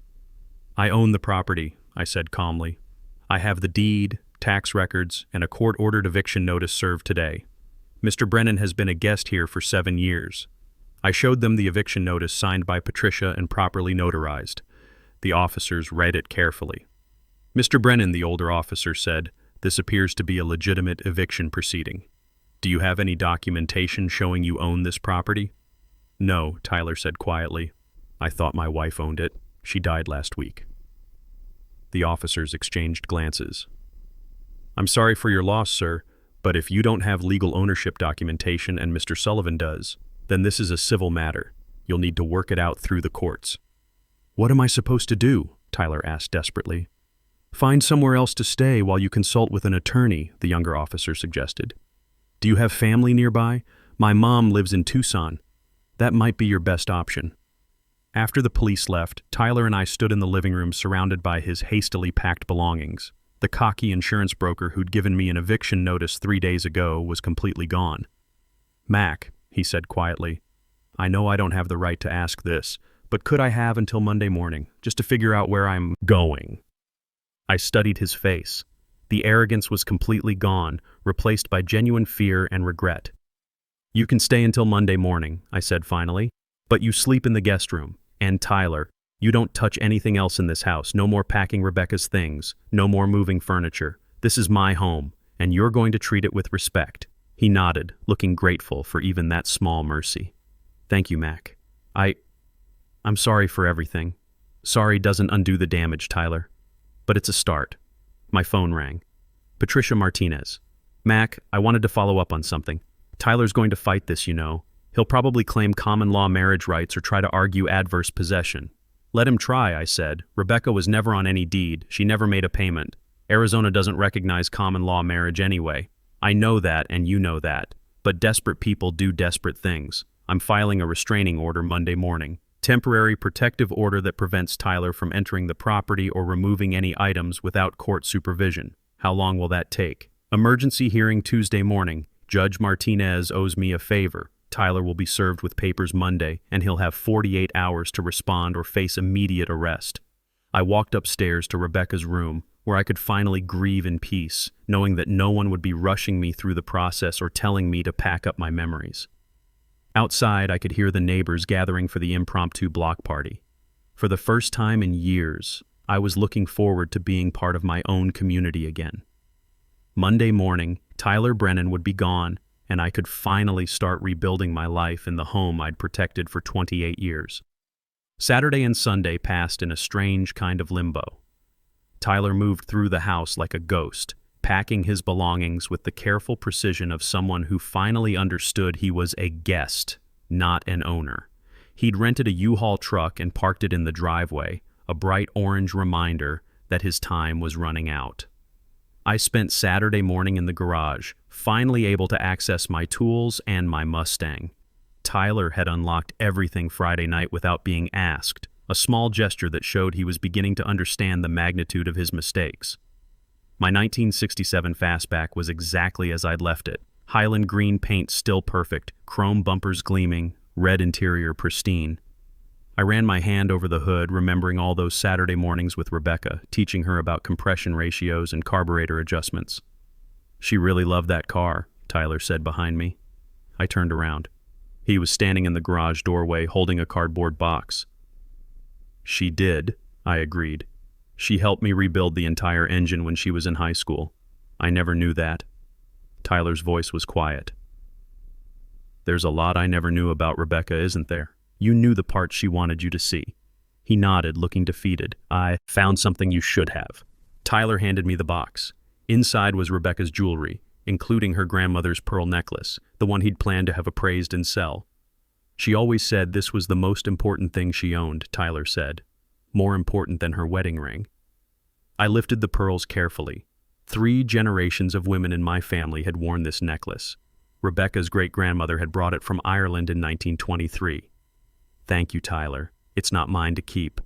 I own the property, I said calmly. I have the deed, tax records, and a court-ordered eviction notice served today. Mr. Brennan has been a guest here for 7 years. I showed them the eviction notice signed by Patricia and properly notarized. The officers read it carefully. Mr. Brennan, the older officer said, this appears to be a legitimate eviction proceeding. Do you have any documentation showing you own this property? No, Tyler said quietly. I thought my wife owned it. She died last week. The officers exchanged glances. I'm sorry for your loss, sir, but if you don't have legal ownership documentation and Mr. Sullivan does, then this is a civil matter. You'll need to work it out through the courts. What am I supposed to do? Tyler asked desperately. Find somewhere else to stay while you consult with an attorney, the younger officer suggested. Do you have family nearby? My mom lives in Tucson. That might be your best option. After the police left, Tyler and I stood in the living room surrounded by his hastily packed belongings. The cocky insurance broker who'd given me an eviction notice 3 days ago was completely gone. Mac, he said quietly, I know I don't have the right to ask this, but could I have until Monday morning, just to figure out where I'm going? I studied his face. The arrogance was completely gone, replaced by genuine fear and regret. You can stay until Monday morning, I said finally, but you sleep in the guest room. And Tyler, you don't touch anything else in this house. No more packing Rebecca's things. No more moving furniture. This is my home, and you're going to treat it with respect." He nodded, looking grateful for even that small mercy. "Thank you, Mac. I'm sorry for everything. Sorry doesn't undo the damage, Tyler. But it's a start." My phone rang. Patricia Martinez. "Mac, I wanted to follow up on something. Tyler's going to fight this, you know. He'll probably claim common law marriage rights or try to argue adverse possession." "Let him try," I said. "Rebecca was never on any deed. She never made a payment. Arizona doesn't recognize common law marriage anyway. I know that, and you know that. But desperate people do desperate things. I'm filing a restraining order Monday morning. Temporary protective order that prevents Tyler from entering the property or removing any items without court supervision. How long will that take? Emergency hearing Tuesday morning. Judge Martinez owes me a favor. Tyler will be served with papers Monday, and he'll have 48 hours to respond or face immediate arrest." I walked upstairs to Rebecca's room, where I could finally grieve in peace, knowing that no one would be rushing me through the process or telling me to pack up my memories. Outside, I could hear the neighbors gathering for the impromptu block party. For the first time in years, I was looking forward to being part of my own community again. Monday morning, Tyler Brennan would be gone, and I could finally start rebuilding my life in the home I'd protected for 28 years. Saturday and Sunday passed in a strange kind of limbo. Tyler moved through the house like a ghost, packing his belongings with the careful precision of someone who finally understood he was a guest, not an owner. He'd rented a U-Haul truck and parked it in the driveway, a bright orange reminder that his time was running out. I spent Saturday morning in the garage, finally able to access my tools and my Mustang. Tyler had unlocked everything Friday night without being asked, a small gesture that showed he was beginning to understand the magnitude of his mistakes. My 1967 Fastback was exactly as I'd left it. Highland green paint still perfect, chrome bumpers gleaming, red interior pristine. I ran my hand over the hood, remembering all those Saturday mornings with Rebecca, teaching her about compression ratios and carburetor adjustments. "She really loved that car," Tyler said behind me. I turned around. He was standing in the garage doorway, holding a cardboard box. "She did," I agreed. "She helped me rebuild the entire engine when she was in high school. I never knew that." Tyler's voice was quiet. "There's a lot I never knew about Rebecca, isn't there? You knew the parts she wanted you to see." He nodded, looking defeated. "I found something you should have." Tyler handed me the box. Inside was Rebecca's jewelry, including her grandmother's pearl necklace, the one he'd planned to have appraised and sell. "She always said this was the most important thing she owned," Tyler said. "More important than her wedding ring." I lifted the pearls carefully. 3 generations of women in my family had worn this necklace. Rebecca's great-grandmother had brought it from Ireland in 1923. "Thank you, Tyler. It's not mine to keep."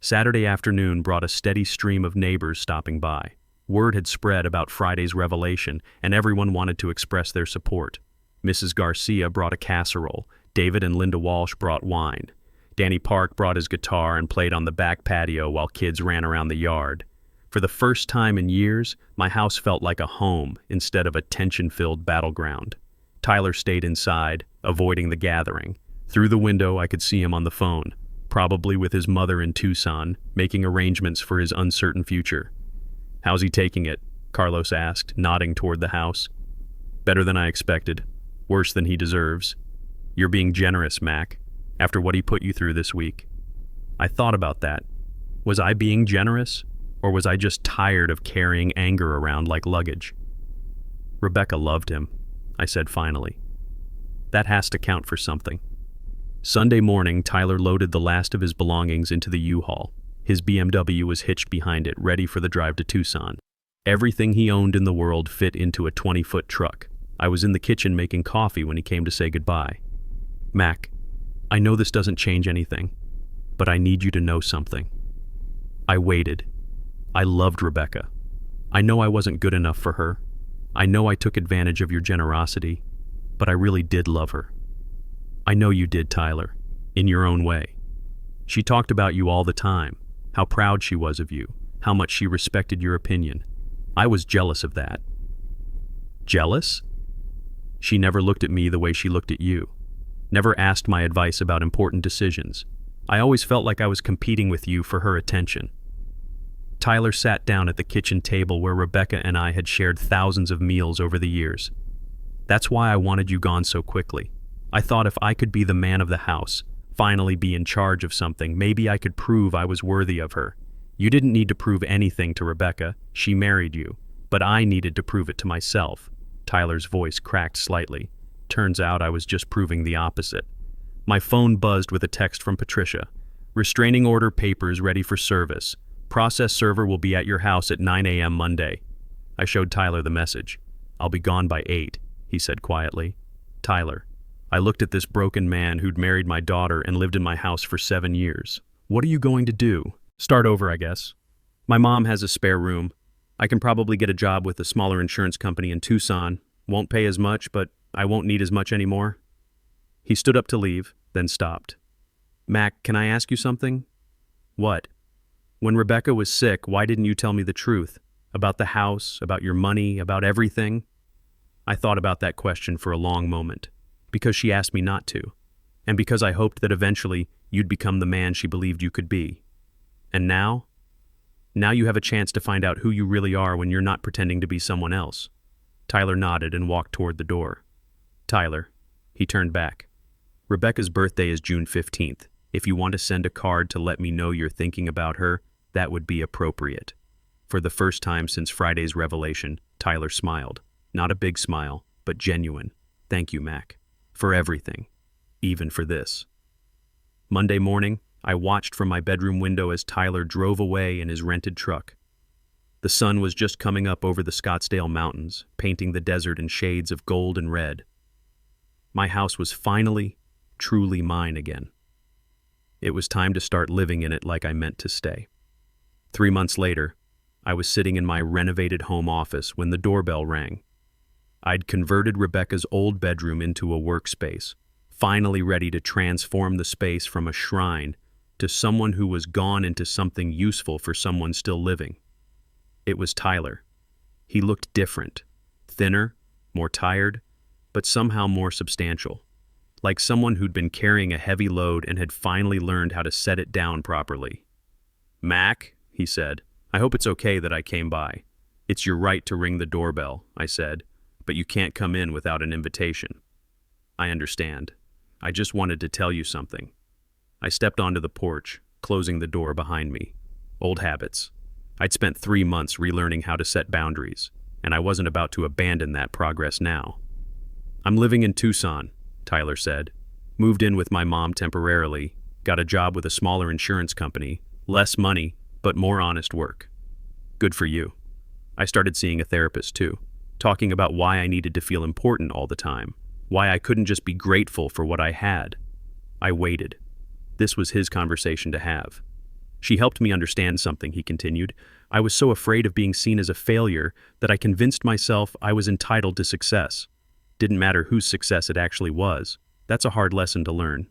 Saturday afternoon brought a steady stream of neighbors stopping by. Word had spread about Friday's revelation, and everyone wanted to express their support. Mrs. Garcia brought a casserole. David and Linda Walsh brought wine. Danny Park brought his guitar and played on the back patio while kids ran around the yard. For the first time in years, my house felt like a home instead of a tension-filled battleground. Tyler stayed inside, avoiding the gathering. Through the window, I could see him on the phone, probably with his mother in Tucson, making arrangements for his uncertain future. "How's he taking it?" Carlos asked, nodding toward the house. "Better than I expected. Worse than he deserves. You're being generous, Mac, after what he put you through this week." I thought about that. Was I being generous, or was I just tired of carrying anger around like luggage? "Rebecca loved him," I said finally. "That has to count for something." Sunday morning, Tyler loaded the last of his belongings into the U-Haul. His BMW was hitched behind it, ready for the drive to Tucson. Everything he owned in the world fit into a 20-foot truck. I was in the kitchen making coffee when he came to say goodbye. "Mac, I know this doesn't change anything, but I need you to know something." I waited. I loved Rebecca. I know I wasn't good enough for her. I know I took advantage of your generosity, but I really did love her. I know you did, Tyler, in your own way. She talked about you all the time, how proud she was of you, how much she respected your opinion. I was jealous of that. Jealous? She never looked at me the way she looked at you, never asked my advice about important decisions. I always felt like I was competing with you for her attention. Tyler sat down at the kitchen table where Rebecca and I had shared thousands of meals over the years. That's why I wanted you gone so quickly. I thought if I could be the man of the house, finally be in charge of something, maybe I could prove I was worthy of her. You didn't need to prove anything to Rebecca. She married you. But I needed to prove it to myself. Tyler's voice cracked slightly. Turns out I was just proving the opposite. My phone buzzed with a text from Patricia. Restraining order papers ready for service. Process server will be at your house at 9 a.m. Monday. I showed Tyler the message. I'll be gone by 8, he said quietly. Tyler, I looked at this broken man who'd married my daughter and lived in my house for 7 years. What are you going to do? Start over, I guess. My mom has a spare room. I can probably get a job with a smaller insurance company in Tucson. Won't pay as much, but I won't need as much anymore. He stood up to leave, then stopped. Mac, can I ask you something? What? When Rebecca was sick, why didn't you tell me the truth? About the house, about your money, about everything? I thought about that question for a long moment, because she asked me not to, and because I hoped that eventually you'd become the man she believed you could be. And now? Now you have a chance to find out who you really are when you're not pretending to be someone else. Tyler nodded and walked toward the door. Tyler, he turned back. Rebecca's birthday is June 15th. If you want to send a card to let me know you're thinking about her, that would be appropriate. For the first time since Friday's revelation, Tyler smiled. Not a big smile, but genuine. Thank you, Mac. For everything. Even for this. Monday morning, I watched from my bedroom window as Tyler drove away in his rented truck. The sun was just coming up over the Scottsdale Mountains, painting the desert in shades of gold and red. My house was finally, truly mine again. It was time to start living in it like I meant to stay. 3 months later, I was sitting in my renovated home office when the doorbell rang. I'd converted Rebecca's old bedroom into a workspace, finally ready to transform the space from a shrine to someone who was gone into something useful for someone still living. It was Tyler. He looked different, thinner, more tired, but somehow more substantial, like someone who'd been carrying a heavy load and had finally learned how to set it down properly. Mac, he said, I hope it's okay that I came by. It's your right to ring the doorbell, I said, but you can't come in without an invitation. I understand. I just wanted to tell you something. I stepped onto the porch, closing the door behind me. Old habits. I'd spent 3 months relearning how to set boundaries, and I wasn't about to abandon that progress now. I'm living in Tucson, Tyler said. Moved in with my mom temporarily, got a job with a smaller insurance company, less money, but more honest work. Good for you. I started seeing a therapist too, talking about why I needed to feel important all the time, why I couldn't just be grateful for what I had. I waited. This was his conversation to have. She helped me understand something, he continued. I was so afraid of being seen as a failure that I convinced myself I was entitled to success. Didn't matter whose success it actually was. That's a hard lesson to learn.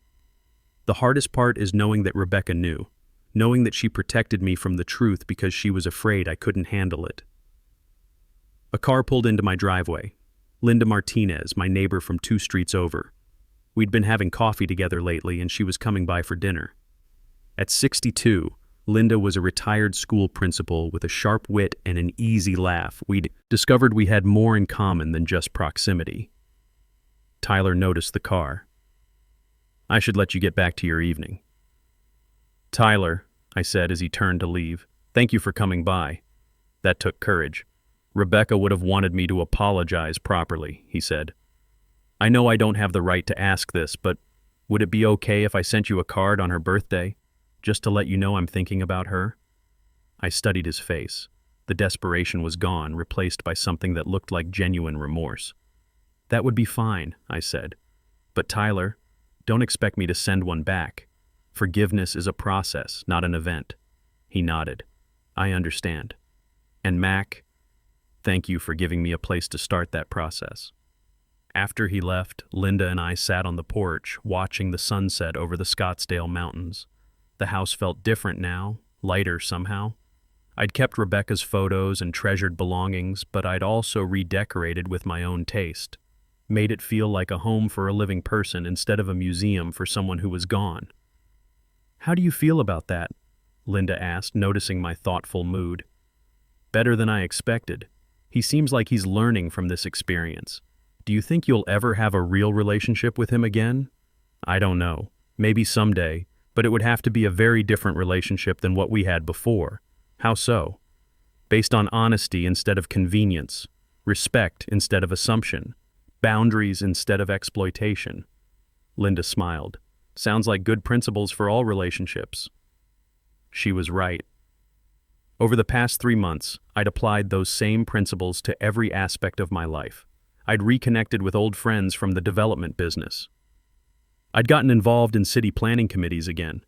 The hardest part is knowing that Rebecca knew, knowing that she protected me from the truth because she was afraid I couldn't handle it. A car pulled into my driveway. Linda Martinez, my neighbor from 2 streets over. We'd been having coffee together lately and she was coming by for dinner. At 62, Linda was a retired school principal with a sharp wit and an easy laugh. We'd discovered we had more in common than just proximity. Tyler noticed the car. I should let you get back to your evening. Tyler, I said as he turned to leave, thank you for coming by. That took courage. Rebecca would have wanted me to apologize properly, he said. I know I don't have the right to ask this, but would it be okay if I sent you a card on her birthday, just to let you know I'm thinking about her? I studied his face. The desperation was gone, replaced by something that looked like genuine remorse. That would be fine, I said. But Tyler, don't expect me to send one back. Forgiveness is a process, not an event. He nodded. I understand. And Mac, thank you for giving me a place to start that process. After he left, Linda and I sat on the porch, watching the sunset over the Scottsdale Mountains. The house felt different now, lighter somehow. I'd kept Rebecca's photos and treasured belongings, but I'd also redecorated with my own taste. Made it feel like a home for a living person instead of a museum for someone who was gone. How do you feel about that? Linda asked, noticing my thoughtful mood. Better than I expected. He seems like he's learning from this experience. Do you think you'll ever have a real relationship with him again? I don't know. Maybe someday, but it would have to be a very different relationship than what we had before. How so? Based on honesty instead of convenience, respect instead of assumption, boundaries instead of exploitation. Linda smiled. Sounds like good principles for all relationships. She was right. Over the past 3 months, I'd applied those same principles to every aspect of my life. I'd reconnected with old friends from the development business. I'd gotten involved in city planning committees again.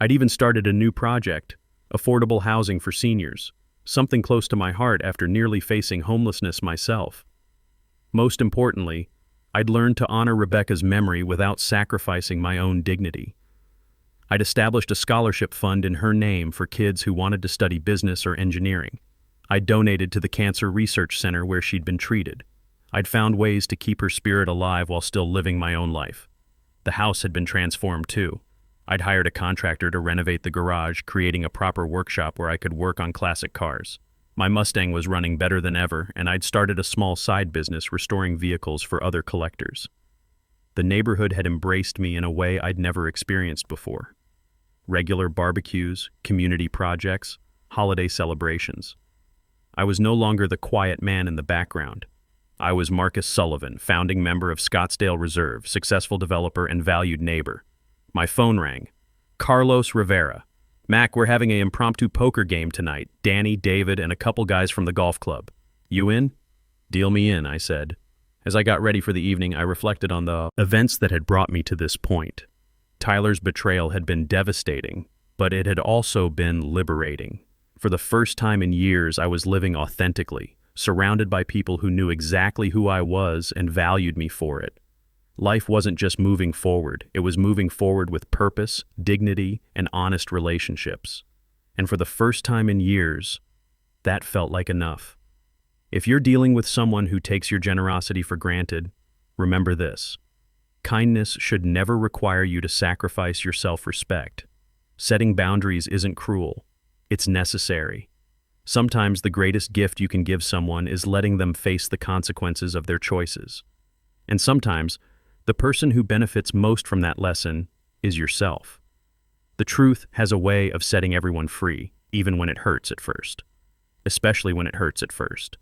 I'd even started a new project, affordable housing for seniors, something close to my heart after nearly facing homelessness myself. Most importantly, I'd learned to honor Rebecca's memory without sacrificing my own dignity. I'd established a scholarship fund in her name for kids who wanted to study business or engineering. I'd donated to the cancer research center where she'd been treated. I'd found ways to keep her spirit alive while still living my own life. The house had been transformed too. I'd hired a contractor to renovate the garage, creating a proper workshop where I could work on classic cars. My Mustang was running better than ever, and I'd started a small side business restoring vehicles for other collectors. The neighborhood had embraced me in a way I'd never experienced before. Regular barbecues, community projects, holiday celebrations. I was no longer the quiet man in the background. I was Marcus Sullivan, founding member of Scottsdale Reserve, successful developer and valued neighbor. My phone rang. Carlos Rivera. Mac, we're having an impromptu poker game tonight. Danny, David, and a couple guys from the golf club. You in? Deal me in, I said. As I got ready for the evening, I reflected on the events that had brought me to this point. Tyler's betrayal had been devastating, but it had also been liberating. For the first time in years, I was living authentically, surrounded by people who knew exactly who I was and valued me for it. Life wasn't just moving forward, it was moving forward with purpose, dignity, and honest relationships. And for the first time in years, that felt like enough. If you're dealing with someone who takes your generosity for granted, remember this. Kindness should never require you to sacrifice your self-respect. Setting boundaries isn't cruel, it's necessary. Sometimes the greatest gift you can give someone is letting them face the consequences of their choices. And sometimes, the person who benefits most from that lesson is yourself. The truth has a way of setting everyone free, even when it hurts at first. Especially when it hurts at first.